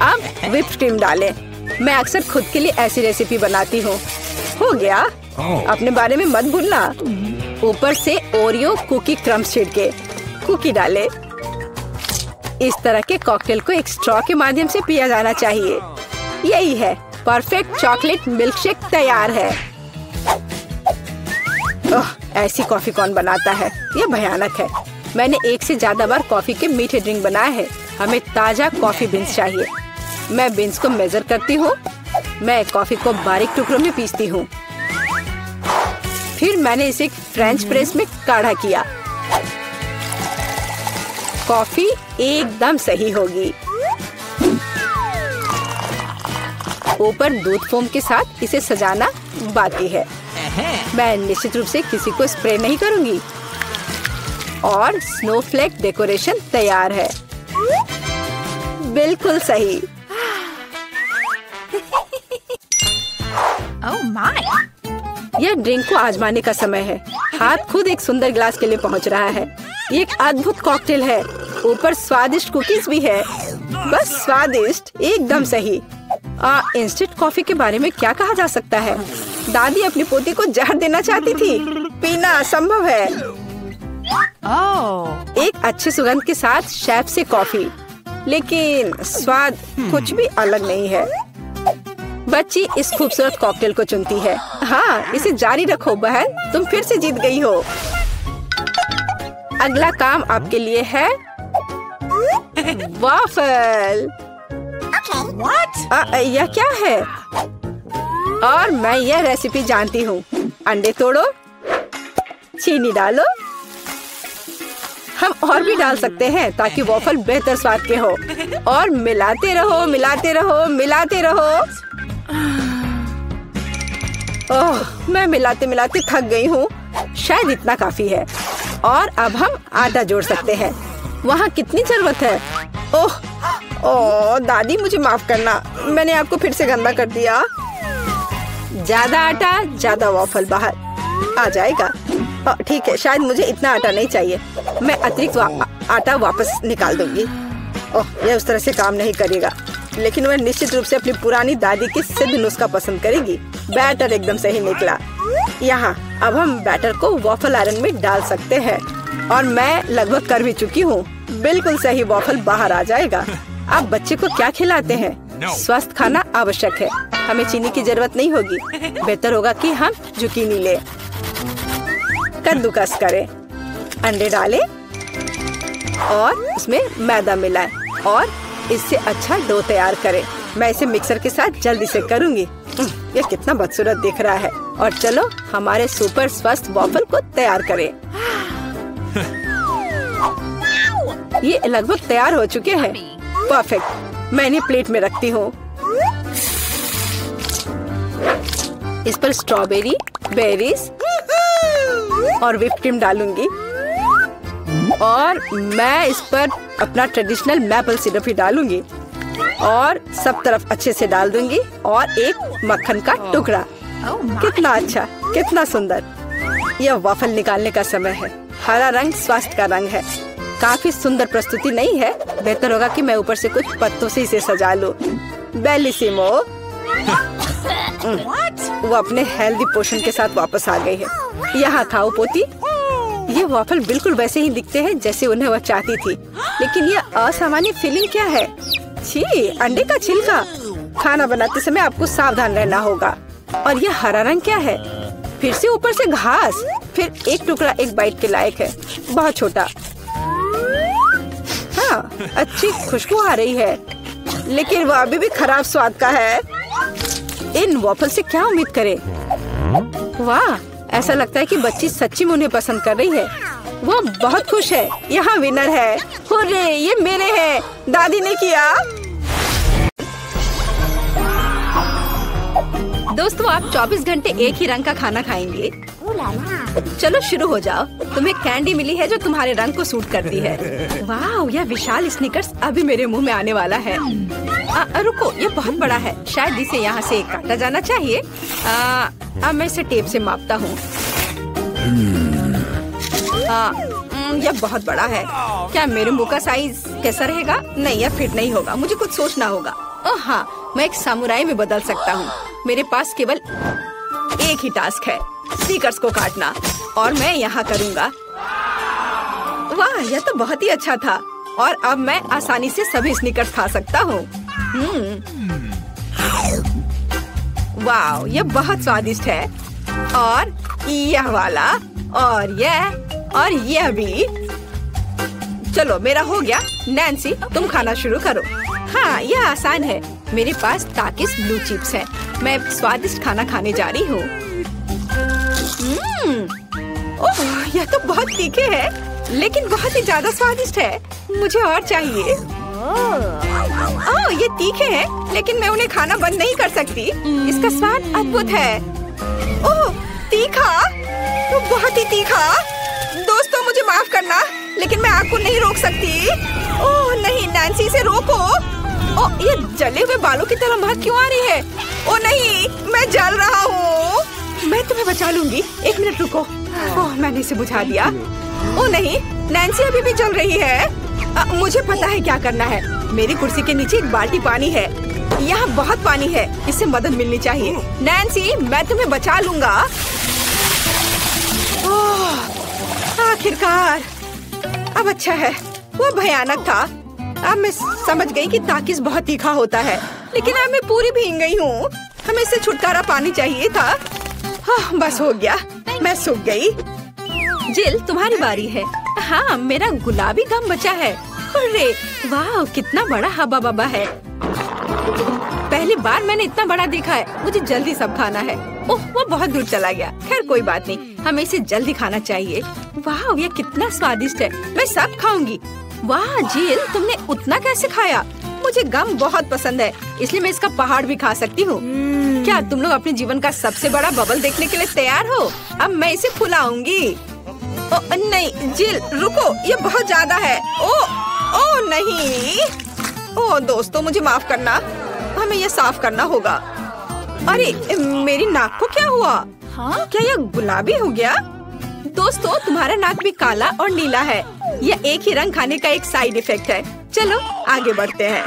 अब व्हिप क्रीम डालें। मैं अक्सर खुद के लिए ऐसी रेसिपी बनाती हूँ। हो गया। अपने बारे में मत भूलना। ऊपर से ओरियो कुकी क्रम्स छिड़के। कुकी डाले। इस तरह के कॉकटेल को एक स्ट्रॉ के माध्यम से पिया जाना चाहिए। यही है, परफेक्ट चॉकलेट मिल्क शेक तैयार है। ओह, ऐसी कॉफी कौन बनाता है? ये भयानक है। मैंने 1 से ज्यादा बार कॉफी के मीठे ड्रिंक बनाए हैं। हमें ताजा कॉफी बीन्स चाहिए। मैं बीन्स को मेजर करती हूँ। मैं कॉफी को बारीक टुकड़ों में पीसती हूँ। फिर मैंने इसे फ्रेंच प्रेस में काढ़ा किया। कॉफी एकदम सही होगी। ऊपर दूध फोम के साथ इसे सजाना बाकी है। मैं निश्चित रूप से किसी को स्प्रे नहीं करूंगी। और स्नोफ्लेक डेकोरेशन तैयार है। बिल्कुल सही। Oh my! यह ड्रिंक को आजमाने का समय है। हाथ खुद एक सुंदर गिलास के लिए पहुंच रहा है। ये एक अद्भुत कॉकटेल है। ऊपर स्वादिष्ट कुकीज भी है। बस स्वादिष्ट, एकदम सही। इंस्टेंट कॉफी के बारे में क्या कहा जा सकता है? दादी अपनी पोती को जहर देना चाहती थी। पीना असंभव है। Oh. एक अच्छे सुगंध के साथ शेफ से कॉफी, लेकिन स्वाद कुछ भी अलग नहीं है। बच्ची इस खूबसूरत कॉकटेल को चुनती है। हाँ, इसे जारी रखो बहन, तुम फिर से जीत गई हो। अगला काम आपके लिए है वाफल। What? यह क्या है? और मैं यह रेसिपी जानती हूँ। अंडे तोड़ो, चीनी डालो, हम और भी डाल सकते हैं ताकि वॉफल बेहतर स्वाद के हो। और मिलाते रहो, मिलाते रहो, मिलाते रहो। ओह, मैं मिलाते मिलाते थक गई हूँ। शायद इतना काफी है। और अब हम आटा जोड़ सकते हैं। वहाँ कितनी जरूरत है? ओह ओह दादी, मुझे माफ करना, मैंने आपको फिर से गंदा कर दिया। ज्यादा आटा, ज्यादा वॉफल बाहर आ जाएगा। ठीक है, शायद मुझे इतना आटा नहीं चाहिए। मैं अतिरिक्त आटा वापस निकाल दूंगी। ओह, यह उस तरह से काम नहीं करेगा, लेकिन वह निश्चित रूप से अपनी पुरानी दादी की सिद्ध नुस्खा पसंद करेगी। बैटर एकदम सही निकला। यहाँ अब हम बैटर को वॉफल आयरन में डाल सकते हैं। और मैं लगभग कर भी चुकी हूँ। बिल्कुल सही वॉफल बाहर आ जाएगा। अब बच्चे को क्या खिलाते हैं? स्वस्थ खाना आवश्यक है। हमें चीनी की जरूरत नहीं होगी। बेहतर होगा कि हम जुकीनी ले, कद्दूकस करें, अंडे डालें और उसमें मैदा मिलाएं और इससे अच्छा डो तैयार करें। मैं इसे मिक्सर के साथ जल्दी से करूंगी। यह कितना बदसूरत दिख रहा है। और चलो हमारे सुपर स्वस्थ वॉफल को तैयार करें। ये लगभग तैयार हो चुके हैं। परफेक्ट। मैं इन्हें प्लेट में रखती हूँ। इस पर स्ट्रॉबेरी, बेरीज और व्हिप क्रीम डालूंगी। और मैं इस पर अपना ट्रेडिशनल मैपल सिरप ही डालूंगी और सब तरफ अच्छे से डाल दूंगी। और एक मक्खन का टुकड़ा। कितना अच्छा, कितना सुंदर। यह वॉफल निकालने का समय है। हरा रंग स्वास्थ्य का रंग है। काफी सुंदर प्रस्तुति नहीं है? बेहतर होगा कि मैं ऊपर से कुछ पत्तों से इसे सजा लूं। बेलिसिमो। वो अपने हेल्दी पोषण के साथ वापस आ गई है। यहाँ खाओ पोती। ये वॉफल बिल्कुल वैसे ही दिखते हैं जैसे उन्हें वह चाहती थी। लेकिन यह असामान्य फीलिंग क्या है? छी, अंडे का छिलका। खाना बनाते समय आपको सावधान रहना होगा। और यह हरा रंग क्या है? फिर से ऊपर से घास। फिर एक टुकड़ा एक बाइट के लायक है, बहुत छोटा। हाँ, अच्छी खुशबू आ रही है, लेकिन वह अभी भी खराब स्वाद का है। इन वॉफल से क्या उम्मीद करें? वाह, ऐसा लगता है कि बच्ची सच्ची में उन्हें पसंद कर रही है। वो बहुत खुश है। यहाँ विनर है। हुर्रे, ये मेरे हैं। दादी ने किया। दोस्तों, आप 24 घंटे एक ही रंग का खाना खाएंगे? चलो शुरू हो जाओ। तुम्हें कैंडी मिली है जो तुम्हारे रंग को सूट करती है। वाह, यह विशाल स्निकर्स अभी मेरे मुंह में आने वाला है। रुको, ये बहुत बड़ा है। शायद इसे यहाँ से काटा जाना चाहिए। अब मैं इसे टेप से मापता हूँ। यह बहुत बड़ा है। क्या मेरे मुंह का साइज कैसा रहेगा? नहीं, यह फिट नहीं होगा। मुझे कुछ सोचना होगा। ओह हाँ, मैं एक सामुराई में बदल सकता हूँ। मेरे पास केवल एक ही टास्क है, स्नीकर्स को काटना। और मैं यहाँ करूँगा। वाह, यह तो बहुत ही अच्छा था। और अब मैं आसानी से सभी स्नीकर्स खा सकता हूँ। वाह, यह बहुत स्वादिष्ट है। और यह वाला, और यह भी। चलो, मेरा हो गया। नैन्सी, तुम खाना शुरू करो। हाँ, यह आसान है। मेरे पास ताकिस ब्लू चिप्स है। मैं स्वादिष्ट खाना खाने जा रही हूँ। ओह, यह तो बहुत तीखे है, लेकिन बहुत ही ज्यादा स्वादिष्ट है। मुझे और चाहिए। ओह, ये तीखे हैं, लेकिन मैं उन्हें खाना बंद नहीं कर सकती। इसका स्वाद अद्भुत है। ओह, तीखा, तो बहुत ही तीखा। दोस्तों, मुझे माफ करना, लेकिन मैं आग को नहीं रोक सकती। ओह नहीं, नैन्सी, से रोको। ओह, ये जले हुए बालों की तरह महक क्यों आ रही है? ओह नहीं, मैं जल रहा हूँ। मैं तुम्हें बचा लूंगी। एक मिनट रुको। ओह, मैंने इसे बुझा दिया। ओह नहीं, नैन्सी अभी भी जल रही है। मुझे पता है क्या करना है। मेरी कुर्सी के नीचे एक बाल्टी पानी है। यहाँ बहुत पानी है। इससे मदद मिलनी चाहिए। नैन्सी, मैं तुम्हें बचा लूंगा। ओह, आखिरकार। अब अच्छा है। वो भयानक था। अब मैं समझ गई कि ताकिस बहुत तीखा होता है, लेकिन अब मैं पूरी भीग गई हूँ। हमें इससे छुटकारा पानी चाहिए था। हाँ, बस हो गया। मैं सूख गई। जिल, तुम्हारी बारी है। हाँ, मेरा गुलाबी गम बचा है। अरे वाह, कितना बड़ा हब्बा बब्बा है। पहली बार मैंने इतना बड़ा देखा है। मुझे जल्दी सब खाना है। ओह, वो बहुत दूर चला गया। खैर कोई बात नहीं, हमें इसे जल्दी खाना चाहिए। वाह, ये कितना स्वादिष्ट है। मैं सब खाऊंगी। वाह जिल, तुमने उतना कैसे खाया? मुझे गम बहुत पसंद है, इसलिए मैं इसका पहाड़ भी खा सकती हूँ। क्या तुम लोग अपने जीवन का सबसे बड़ा बबल देखने के लिए तैयार हो? अब मैं इसे फुलाऊंगी। नहीं जिल, रुको, ये बहुत ज्यादा है। ओ नहीं। ओ दोस्तों, मुझे माफ करना, हमें ये साफ करना होगा। अरे मेरी नाक को क्या हुआ? हाँ? क्या ये गुलाबी हो गया? दोस्तों, तुम्हारा नाक भी काला और नीला है। यह एक ही रंग खाने का एक साइड इफेक्ट है। चलो आगे बढ़ते हैं।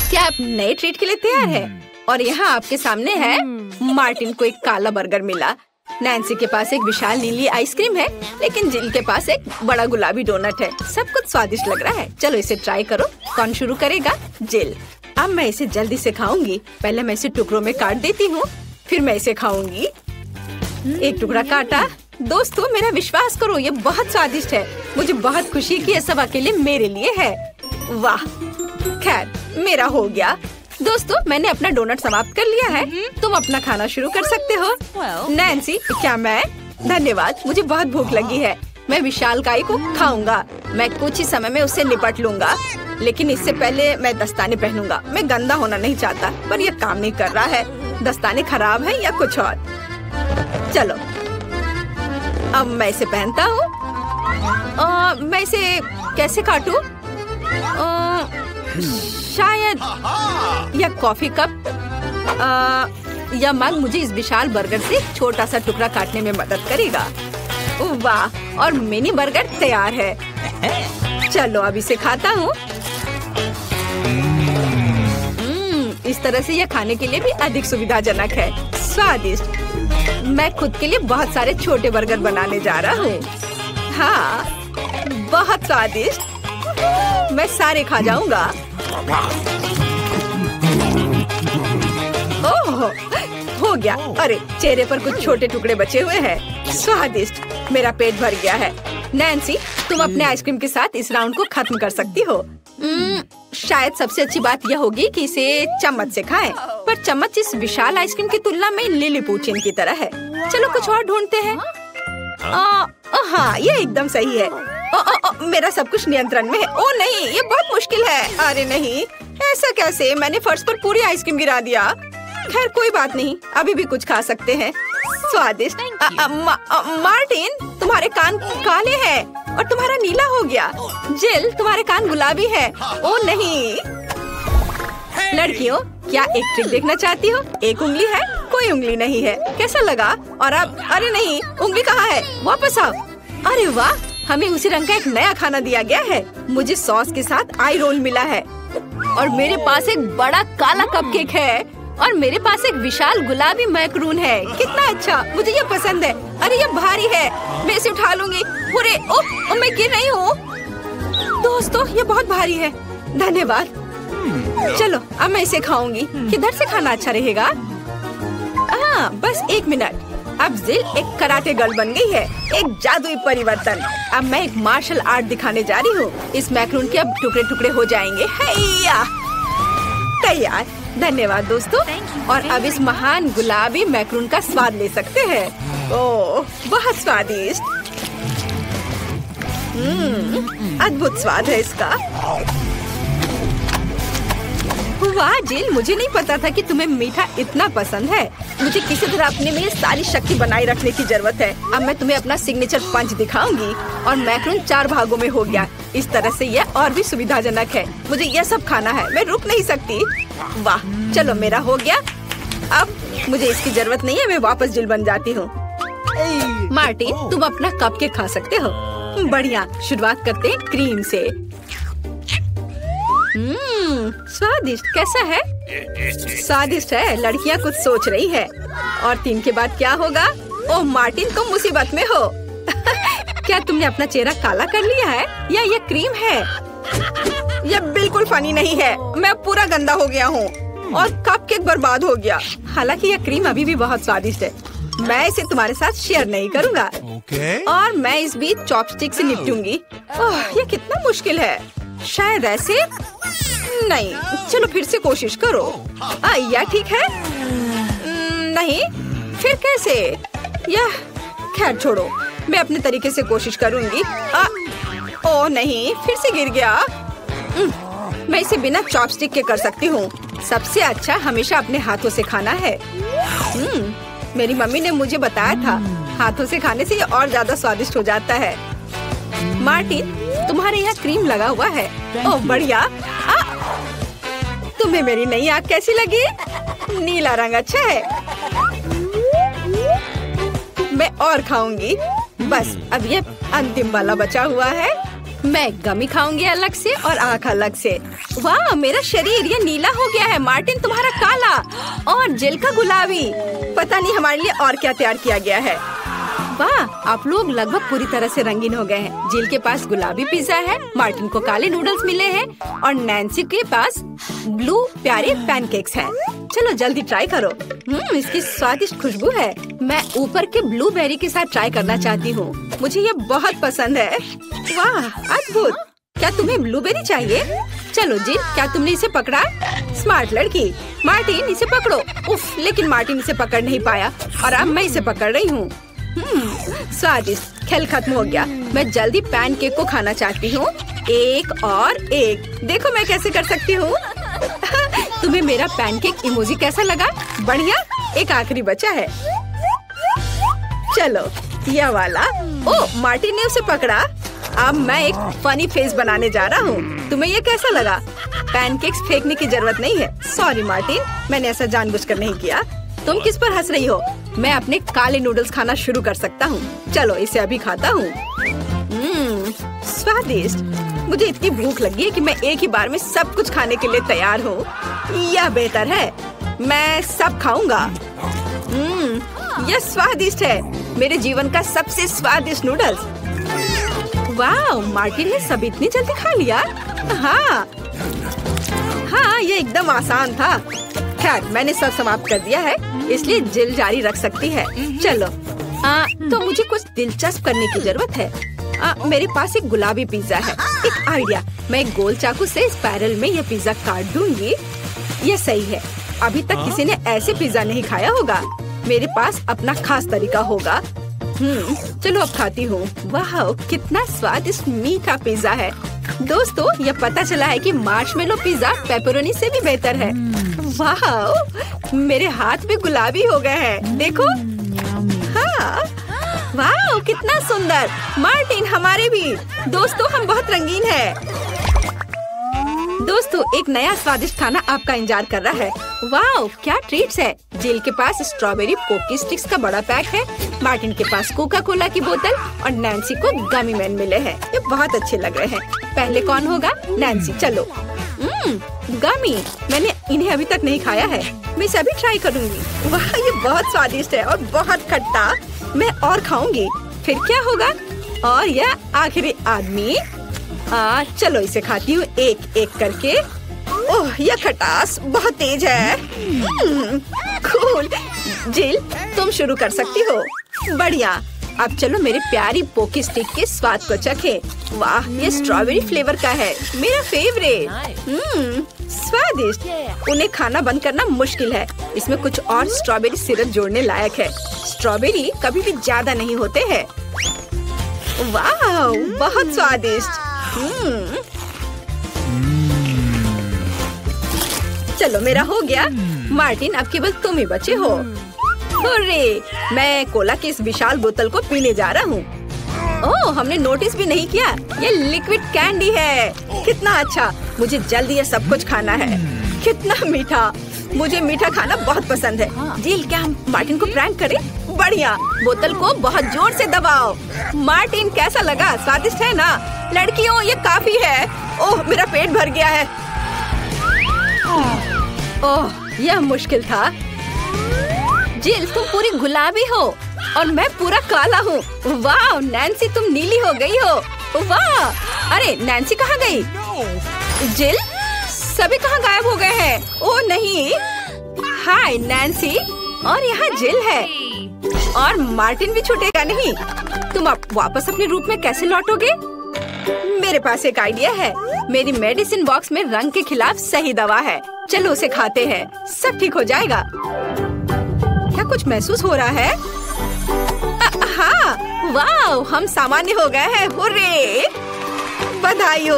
क्या आप नए ट्रीट के लिए तैयार हैं? और यहाँ आपके सामने है। मार्टिन को एक काला बर्गर मिला। नैन्सी के पास एक विशाल नीली आइसक्रीम है, लेकिन जिल के पास एक बड़ा गुलाबी डोनट है। सब कुछ स्वादिष्ट लग रहा है। चलो इसे ट्राई करो। कौन शुरू करेगा? जिल। अब मैं इसे जल्दी से खाऊंगी। पहले मैं इसे टुकड़ों में काट देती हूँ, फिर मैं इसे खाऊंगी। एक टुकड़ा काटा। दोस्तों, मेरा विश्वास करो, ये बहुत स्वादिष्ट है। मुझे बहुत खुशी कि ये सब अकेले मेरे लिए है। वाह, खैर मेरा हो गया। दोस्तों, मैंने अपना डोनट समाप्त कर लिया है। तुम अपना खाना शुरू कर सकते हो। नैन्सी, क्या मैं? धन्यवाद, मुझे बहुत भूख लगी है। मैं विशालकाय को खाऊंगा। मैं कुछ ही समय में उसे निपट लूंगा, लेकिन इससे पहले मैं दस्ताने पहनूंगा। मैं गंदा होना नहीं चाहता, पर यह काम नहीं कर रहा है। दस्ताने खराब है या कुछ और? चलो, अब मैं इसे पहनता हूँ। मैं इसे कैसे काटूं? शायद यह कॉफी कप या मग मुझे इस विशाल बर्गर से छोटा सा टुकड़ा काटने में मदद करेगा। वाह, और मिनी बर्गर तैयार है। चलो अब इसे खाता हूँ। इस तरह से यह खाने के लिए भी अधिक सुविधाजनक है। स्वादिष्ट। मैं खुद के लिए बहुत सारे छोटे बर्गर बनाने जा रहा हूँ। हाँ, बहुत स्वादिष्ट। मैं सारे खा जाऊंगा। ओह, हो गया। अरे चेहरे पर कुछ छोटे टुकड़े बचे हुए हैं। स्वादिष्ट। मेरा पेट भर गया है। नैन्सी, तुम अपने आइसक्रीम के साथ इस राउंड को खत्म कर सकती हो। शायद सबसे अच्छी बात यह होगी कि इसे चम्मच से खाएं। पर चम्मच इस विशाल आइसक्रीम की तुलना में लिलीपुचिन की तरह है। चलो कुछ और ढूंढते हैं। हाँ, ये एकदम सही है। मेरा सब कुछ नियंत्रण में है। ओ नहीं, ये बहुत मुश्किल है। अरे नहीं, ऐसा कैसे? मैंने फर्श पर पूरी आइसक्रीम गिरा दिया। खैर कोई बात नहीं, अभी भी कुछ खा सकते हैं। स्वादिष्ट। मार्टिन, तुम्हारे कान काले हैं और तुम्हारा नीला हो गया। जिल, तुम्हारे कान गुलाबी है। ओ नहीं। लड़कियों, क्या एक ट्रिक देखना चाहती हो? एक उंगली है, कोई उंगली नहीं है। कैसा लगा? और अब अरे नहीं, उंगली कहाँ है? वापस आओ। अरे वाह, हमें उसी रंग का एक नया खाना दिया गया है। मुझे सॉस के साथ आई रोल मिला है, और मेरे पास एक बड़ा काला कपकेक है, और मेरे पास एक विशाल गुलाबी मैकरून है। कितना अच्छा, मुझे ये पसंद है। अरे ये भारी है, मैं इसे उठा लूंगी। अरे ओह, मैं गिर रही हूँ। दोस्तों, ये बहुत भारी है। धन्यवाद। चलो अब मैं इसे खाऊंगी। किधर से खाना अच्छा रहेगा? बस एक मिनट। अब जिल एक कराटे गर्ल बन गई है। एक जादुई परिवर्तन। अब मैं एक मार्शल आर्ट दिखाने जा रही हूँ। इस मैक्रून के अब टुकड़े टुकड़े हो जाएंगे। हैया, तैयार। धन्यवाद दोस्तों। और अब इस महान गुलाबी मैक्रून का स्वाद ले सकते हैं। ओह, बहुत स्वादिष्ट। अद्भुत स्वाद है इसका। वाह जिल, मुझे नहीं पता था कि तुम्हें मीठा इतना पसंद है। मुझे किसी तरह अपने में सारी शक्ति बनाए रखने की जरूरत है। अब मैं तुम्हें अपना सिग्नेचर पंच दिखाऊंगी। और मैक्रून 4 भागों में हो गया। इस तरह से यह और भी सुविधाजनक है। मुझे यह सब खाना है, मैं रुक नहीं सकती। वाह, चलो मेरा हो गया। अब मुझे इसकी जरूरत नहीं है, मैं वापस जिल बन जाती हूँ। मार्टिन, तुम अपना कपकेक खा सकते हो। बढ़िया, शुरुआत करते हैं क्रीम से। स्वादिष्ट। कैसा है? स्वादिष्ट है। लड़कियाँ कुछ सोच रही है। और 3 के बाद क्या होगा? ओह मार्टिन, तुम मुसीबत में हो। क्या तुमने अपना चेहरा काला कर लिया है, या ये क्रीम है? यह बिल्कुल फनी नहीं है। मैं पूरा गंदा हो गया हूँ और कपकेक बर्बाद हो गया। हालांकि यह क्रीम अभी भी बहुत स्वादिष्ट है। मैं इसे तुम्हारे साथ शेयर नहीं करूँगा। और मैं इस बीच चॉपस्टिक से निपटूंगी। ओह, ये कितना मुश्किल है। शायद ऐसे। नहीं, चलो फिर से कोशिश करो। यह ठीक है? नहीं, फिर कैसे? यह खैर छोड़ो, मैं अपने तरीके से कोशिश करूंगी। ओह नहीं, फिर से गिर गया। मैं इसे बिना चॉपस्टिक के कर सकती हूँ। सबसे अच्छा हमेशा अपने हाथों से खाना है। मेरी मम्मी ने मुझे बताया था, हाथों से खाने से ये और ज्यादा स्वादिष्ट हो जाता है। मार्टिन, तुम्हारे यहाँ क्रीम लगा हुआ है। ओह बढ़िया। तुम्हें मेरी नई आँख कैसी लगी? नीला रंग अच्छा है। मैं और खाऊंगी। बस अब ये अंतिम वाला बचा हुआ है। मैं गमी खाऊंगी अलग से और आँख अलग से। वाह, मेरा शरीर ये नीला हो गया है। मार्टिन, तुम्हारा काला और जिल का गुलाबी। पता नहीं हमारे लिए और क्या तैयार किया गया है। वाह, आप लोग लगभग पूरी तरह से रंगीन हो गए हैं। जिल के पास गुलाबी पिज्जा है, मार्टिन को काले नूडल्स मिले हैं और नैन्सी के पास ब्लू प्यारे पैनकेक्स हैं। चलो जल्दी ट्राई करो। इसकी स्वादिष्ट खुशबू है। मैं ऊपर के ब्लूबेरी के साथ ट्राई करना चाहती हूँ। मुझे ये बहुत पसंद है। वाह, अद्भुत। क्या तुम्हें ब्लूबेरी चाहिए? चलो जिल, क्या तुमने इसे पकड़ा? स्मार्ट लड़की। मार्टिन, इसे पकड़ो। उफ, लेकिन मार्टिन इसे पकड़ नहीं पाया और अब मैं इसे पकड़ रही हूँ। स्वादिष्ट। खेल खत्म हो गया। मैं जल्दी पैनकेक को खाना चाहती हूँ। एक और एक। देखो मैं कैसे कर सकती हूँ। तुम्हें मेरा पैनकेक इमोजी कैसा लगा? बढ़िया। एक आखिरी बचा है। चलो यह वाला। ओह, मार्टिन ने उसे पकड़ा। अब मैं एक फनी फेस बनाने जा रहा हूँ। तुम्हें ये कैसा लगा? पैनकेक्स फेंकने की जरूरत नहीं है। सॉरी मार्टिन, मैंने ऐसा जानबूझकर नहीं किया। तुम किस पर हंस रही हो? मैं अपने काले नूडल्स खाना शुरू कर सकता हूँ। चलो इसे अभी खाता हूँ। स्वादिष्ट। मुझे इतनी भूख लगी है कि मैं एक ही बार में सब कुछ खाने के लिए तैयार हूँ। यह बेहतर है। मैं सब खाऊंगा। यह स्वादिष्ट है। मेरे जीवन का सबसे स्वादिष्ट नूडल्स। वाह, मार्टिन ने सब इतनी जल्दी खा लिया। हाँ, ये एकदम आसान था। खैर, मैंने सब समाप्त कर दिया है, इसलिए जिल जारी रख सकती है। चलो, तो मुझे कुछ दिलचस्प करने की जरूरत है। मेरे पास एक गुलाबी पिज्जा है। एक आइडिया, मैं एक गोल चाकू से स्पाइरल में यह पिज्जा काट दूंगी। यह सही है। अभी तक किसी ने ऐसे पिज्जा नहीं खाया होगा। मेरे पास अपना खास तरीका होगा। चलो अब खाती हूँ। वाह, कितना स्वादिष्ट मीठा पिज्जा है। दोस्तों, यह पता चला है कि मार्शमेलो पिज्जा पेपरोनी से भी बेहतर है। वाह, मेरे हाथ भी गुलाबी हो गए हैं। देखो। हाँ, वाह, कितना सुंदर। मार्टिन, हमारे भी। दोस्तों, हम बहुत रंगीन हैं। दोस्तों, एक नया स्वादिष्ट खाना आपका इंतजार कर रहा है। वाह, क्या ट्रीट्स है। जिल के पास स्ट्रॉबेरी पोकी स्टिक्स का बड़ा पैक है। मार्टिन के पास कोका कोला की बोतल और नैन्सी को गमी मैन मिले हैं। ये बहुत अच्छे लग रहे हैं। पहले कौन होगा? नैन्सी। चलो। गमी, मैंने इन्हें अभी तक नहीं खाया है। मैं इसे अभी ट्राई करूंगी। वाह, ये बहुत स्वादिष्ट है और बहुत खट्टा। मैं और खाऊंगी। फिर क्या होगा? और यह आखिरी आदमी। चलो इसे खाती हूँ एक एक करके। ओह, यह खटास बहुत तेज है। कूल। जिल, तुम शुरू कर सकती हो। बढ़िया। अब चलो मेरे प्यारी पोकी स्टिक के स्वाद को चखें। वाह, ये स्ट्रॉबेरी फ्लेवर का है। मेरा फेवरेट। स्वादिष्ट। उन्हें खाना बंद करना मुश्किल है। इसमें कुछ और स्ट्रॉबेरी सिरप जोड़ने लायक है। स्ट्रॉबेरी कभी भी ज्यादा नहीं होते हैं। वाह, बहुत स्वादिष्ट। चलो मेरा हो गया। मार्टिन, अब केवल तुम ही बचे हो। हुर्रे, मैं कोला की इस विशाल बोतल को पीने जा रहा हूँ। ओह, हमने नोटिस भी नहीं किया। ये लिक्विड कैंडी है। कितना अच्छा। मुझे जल्दी ये सब कुछ खाना है। कितना मीठा। मुझे मीठा खाना बहुत पसंद है। जिल, क्या हम मार्टिन को प्रैंक करें? बढ़िया। बोतल को बहुत जोर से दबाओ। मार्टिन, कैसा लगा? स्वादिष्ट है ना? लड़कियों, ये काफी है। ओह, मेरा पेट भर गया है। ओह, यह मुश्किल था। जिल, तुम पूरी गुलाबी हो और मैं पूरा काला हूँ। वाह, नैन्सी, तुम नीली हो गई हो। वाह। अरे, नैन्सी कहाँ गई? जिल, सभी कहाँ गायब हो गए हैं? ओह नहीं। हाय नैन्सी, और यहाँ जिल है और मार्टिन भी छूटेगा नहीं। तुम अब वापस अपने रूप में कैसे लौटोगे? मेरे पास एक आइडिया है। मेरी मेडिसिन बॉक्स में रंग के खिलाफ सही दवा है। चलो उसे खाते हैं, सब ठीक हो जाएगा। क्या कुछ महसूस हो रहा है? हाँ, वाह, हम सामान्य हो गए हैं। हुर्रे! बधाई हो।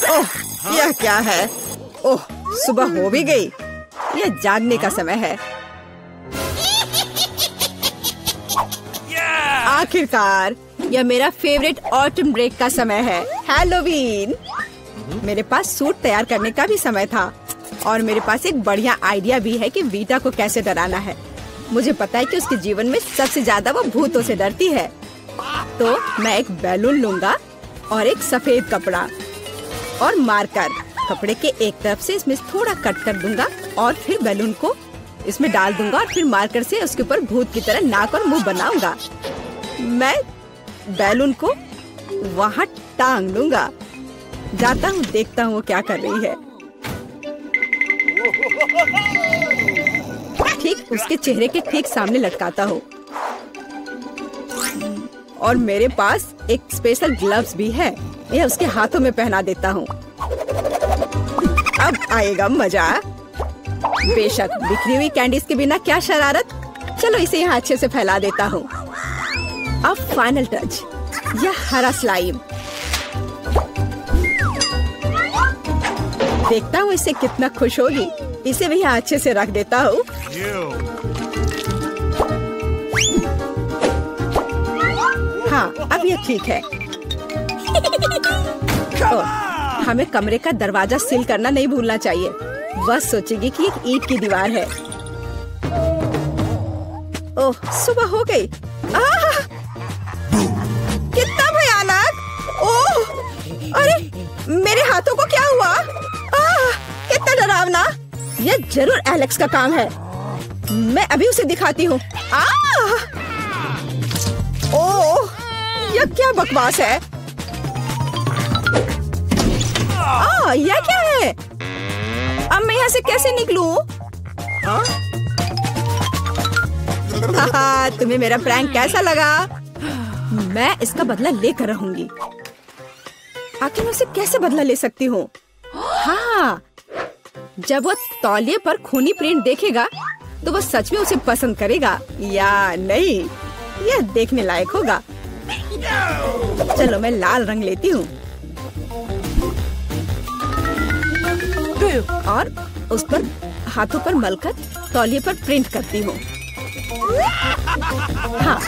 ओह, यह क्या है? ओह, सुबह हो भी गई। यह जागने का समय है। आखिरकार यह मेरा फेवरेट ऑटम ब्रेक का समय है। हैलोवीन। मेरे पास सूट तैयार करने का भी समय था और मेरे पास एक बढ़िया आइडिया भी है कि वीटा को कैसे डराना है। मुझे पता है कि उसके जीवन में सबसे ज्यादा वो भूतों से डरती है। तो मैं एक बैलून लूंगा और एक सफेद कपड़ा और मार्कर। कपड़े के एक तरफ से इसमें थोड़ा कट कर दूंगा और फिर बैलून को इसमें डाल दूंगा और फिर मार्कर से उसके ऊपर भूत की तरह नाक और मुंह बनाऊंगा। मैं बैलून को वहाँ टांग लूंगा। जाता हूँ, देखता हूँ वो क्या कर रही है। ठीक उसके चेहरे के ठीक सामने लटकाता हूँ और मेरे पास एक स्पेशल ग्लव्स भी है। यह उसके हाथों में पहना देता हूँ। अब आएगा मजा। बेशक बिखरी हुई कैंडीज के बिना क्या शरारत। चलो इसे यहाँ अच्छे से फैला देता हूँ। अब फाइनल टच, यह हरा स्लाइम। देखता हूँ इससे कितना खुश होगी। इसे भी यहाँ अच्छे से रख देता हूँ। हाँ, अब यह ठीक है। हमें कमरे का दरवाजा सील करना नहीं भूलना चाहिए। बस सोचेगी कि एक ईंट की दीवार है। ओह, सुबह हो गई। कितना भयानक! ओह, अरे मेरे हाथों को क्या हुआ? कितना डरावना! यह जरूर एलेक्स का काम है। मैं अभी उसे दिखाती हूँ। ओह, यह क्या बकवास है? यह क्या है? अब मैं यहाँ से कैसे निकलूं? तुम्हें मेरा प्रैंक कैसा लगा? मैं इसका बदला लेकर रहूंगी। आखिर मैं उसे कैसे बदला ले सकती हूँ? हाँ, जब वो तौलिए पर खूनी प्रिंट देखेगा तो वो सच में उसे पसंद करेगा या नहीं, यह देखने लायक होगा। चलो मैं लाल रंग लेती हूँ और उस पर हाथों पर मलकर तौलिए पर प्रिंट करती हूँ। हाँ,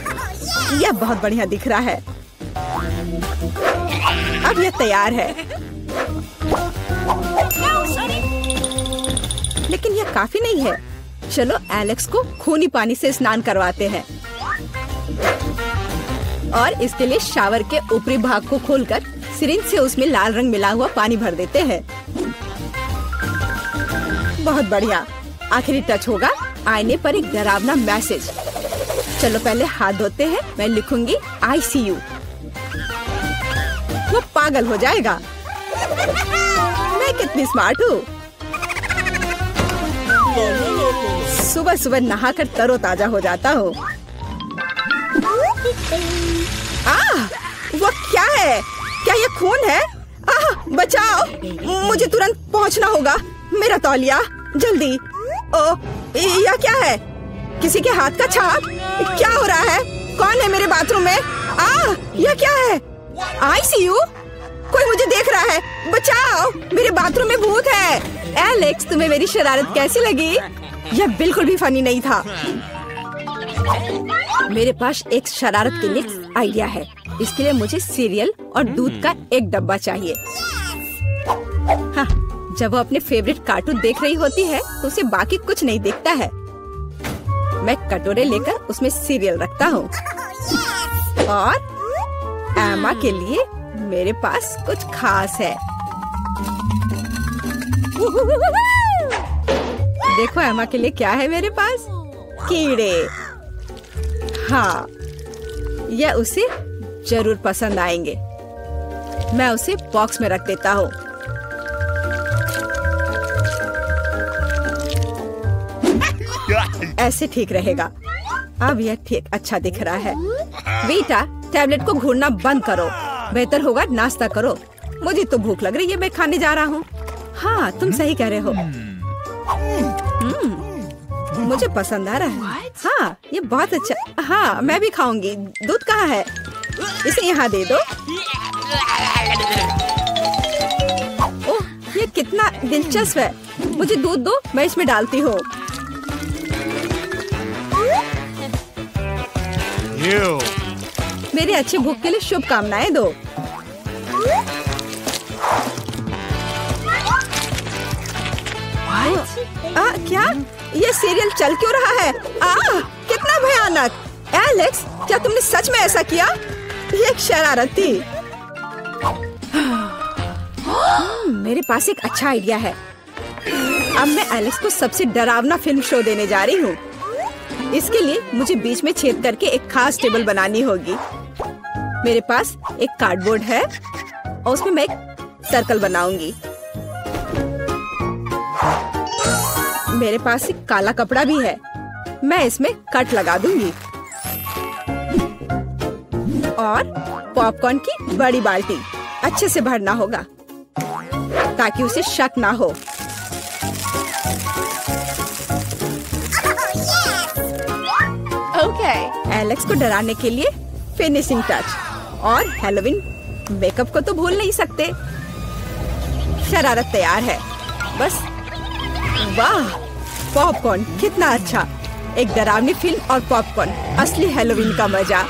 यह बहुत बढ़िया दिख रहा है। अब यह तैयार है। लेकिन यह काफी नहीं है। चलो एलेक्स को खूनी पानी से स्नान करवाते हैं और इसके लिए शावर के ऊपरी भाग को खोलकर सिरिंज से उसमें लाल रंग मिला हुआ पानी भर देते हैं। बहुत बढ़िया। आखिरी टच होगा आईने पर एक डरावना मैसेज। चलो पहले हाथ धोते हैं। मैं लिखूंगी ICU। वो पागल हो जाएगा। मैं कितनी स्मार्ट हूँ। सुबह सुबह नहाकर तरोताजा हो जाता हूँ। वो क्या है? क्या ये खून है? बचाओ, मुझे तुरंत पहुँचना होगा। मेरा तौलिया, जल्दी। यह क्या है? किसी के हाथ का छाप? क्या हो रहा है? कौन है मेरे बाथरूम में? यह क्या है? ICU? कोई मुझे देख रहा है। बचाओ, मेरे बाथरूम में भूत है। एलेक्स, तुम्हें मेरी शरारत कैसी लगी? यह बिल्कुल भी फनी नहीं था। मेरे पास एक शरारत के लिए आइडिया है। इसके लिए मुझे सीरियल और दूध का एक डब्बा चाहिए। हाँ, जब वो अपने फेवरेट कार्टून देख रही होती है तो उसे बाकी कुछ नहीं दिखता है। मैं कटोरे लेकर उसमें सीरियल रखता हूँ और एमा के लिए मेरे पास कुछ खास है। देखो एमा के लिए क्या है मेरे पास? कीड़े। हाँ, यह उसे जरूर पसंद आएंगे। मैं उसे बॉक्स में रख देता हूँ। ऐसे ठीक रहेगा। अब यह ठीक अच्छा दिख रहा है। वीटा, टैबलेट को घूरना बंद करो। बेहतर होगा नाश्ता करो। मुझे तो भूख लग रही है, मैं खाने जा रहा हूँ। हाँ, तुम सही कह रहे हो। मुझे पसंद आ रहा है। हाँ, ये बहुत अच्छा। हाँ, मैं भी खाऊंगी। दूध कहाँ है? इसे यहाँ दे दो। ओह, ये कितना दिलचस्प है। मुझे दूध दो, मैं इसमें डालती हूँ। मेरे अच्छे भूख के लिए शुभकामनाएं दो। क्या? ये सीरियल चल क्यों रहा है? कितना भयानक! एलेक्स, क्या तुमने सच में ऐसा किया? ये एक शरारत थी। मेरे पास एक अच्छा आइडिया है। अब मैं एलेक्स को सबसे डरावना फिल्म शो देने जा रही हूँ। इसके लिए मुझे बीच में छेद करके एक खास टेबल बनानी होगी। मेरे पास एक कार्डबोर्ड है और उसमें मैं एक सर्कल बनाऊंगी। मेरे पास एक काला कपड़ा भी है। मैं इसमें कट लगा दूंगी और पॉपकॉर्न की बड़ी बाल्टी अच्छे से भरना होगा ताकि उसे शक ना हो। एलेक्स को डराने के लिए फिनिशिंग टच और हैलोवीन मेकअप को तो भूल नहीं सकते। शरारत तैयार है। बस वाह, पॉपकॉर्न कितना अच्छा। एक डरावनी फिल्म और पॉपकॉर्न, असली हैलोवीन का मजा।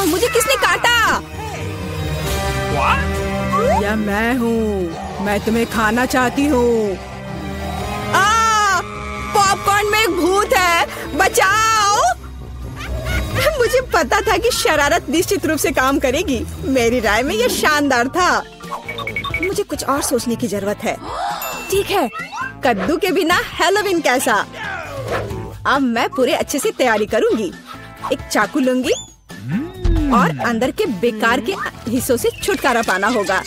मुझे किसने काटा? या मैं हूँ। मैं तुम्हें खाना चाहती हूँ। पॉपकॉर्न में एक भूत है, बचाओ। मुझे पता था कि शरारत निश्चित रूप से काम करेगी। मेरी राय में यह शानदार था। मुझे कुछ और सोचने की जरूरत है। ठीक है, कद्दू के बिना हैलोवीन कैसा? अब मैं पूरे अच्छे से तैयारी करूंगी। एक चाकू लूंगी और अंदर के बेकार के हिस्सों से छुटकारा पाना होगा।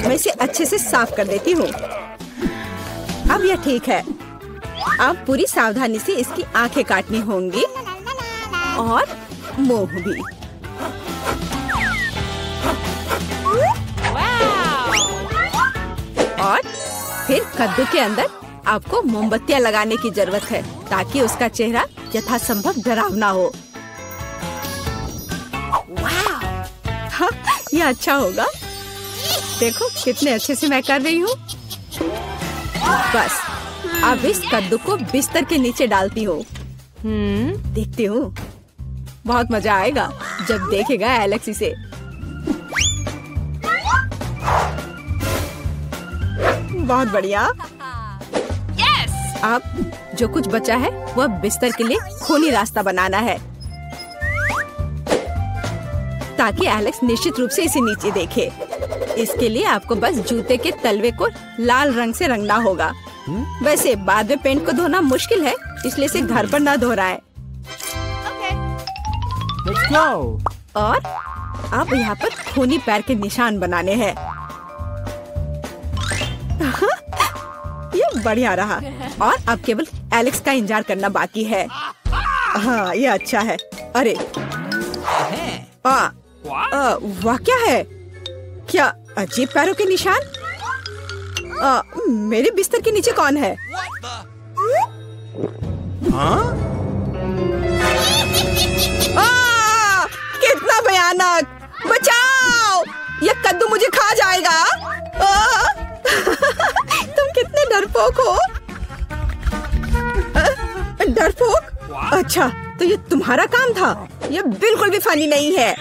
मैं इसे अच्छे से साफ कर देती हूँ। अब यह ठीक है। अब पूरी सावधानी से इसकी आंखें काटनी होंगी और मुंह भी। और फिर कद्दू के अंदर आपको मोमबत्तियां लगाने की जरूरत है ताकि उसका चेहरा यथासंभव डरावना हो। हाँ, यह अच्छा होगा। देखो कितने अच्छे से मैं कर रही हूँ। बस अब इस कद्दू को बिस्तर के नीचे डालती हूँ। देखती हूँ, बहुत मजा आएगा जब देखेगा एलेक्स इसे। बहुत बढ़िया। अब जो कुछ बचा है वह बिस्तर के लिए खूनी रास्ता बनाना है ताकि एलेक्स निश्चित रूप से इसे नीचे देखे। इसके लिए आपको बस जूते के तलवे को लाल रंग से रंगना होगा। वैसे बाद में पेंट को धोना मुश्किल है, इसलिए इसे घर पर ना दोहराएं। और अब यहाँ पर खूनी पैर के निशान बनाने हैं। ये बढ़िया रहा। और अब केवल एलेक्स का इंतजार करना बाकी है। हाँ, ये अच्छा है। अरे वाह, क्या है? क्या अजीब पैरों के निशान? मेरे बिस्तर के नीचे कौन है? कितना भयानक! बचाओ! यह कद्दू मुझे खा जाएगा। तुम कितने डरपोक हो। डरपोक? अच्छा, तो ये तुम्हारा काम था। ये बिल्कुल भी फनी नहीं है।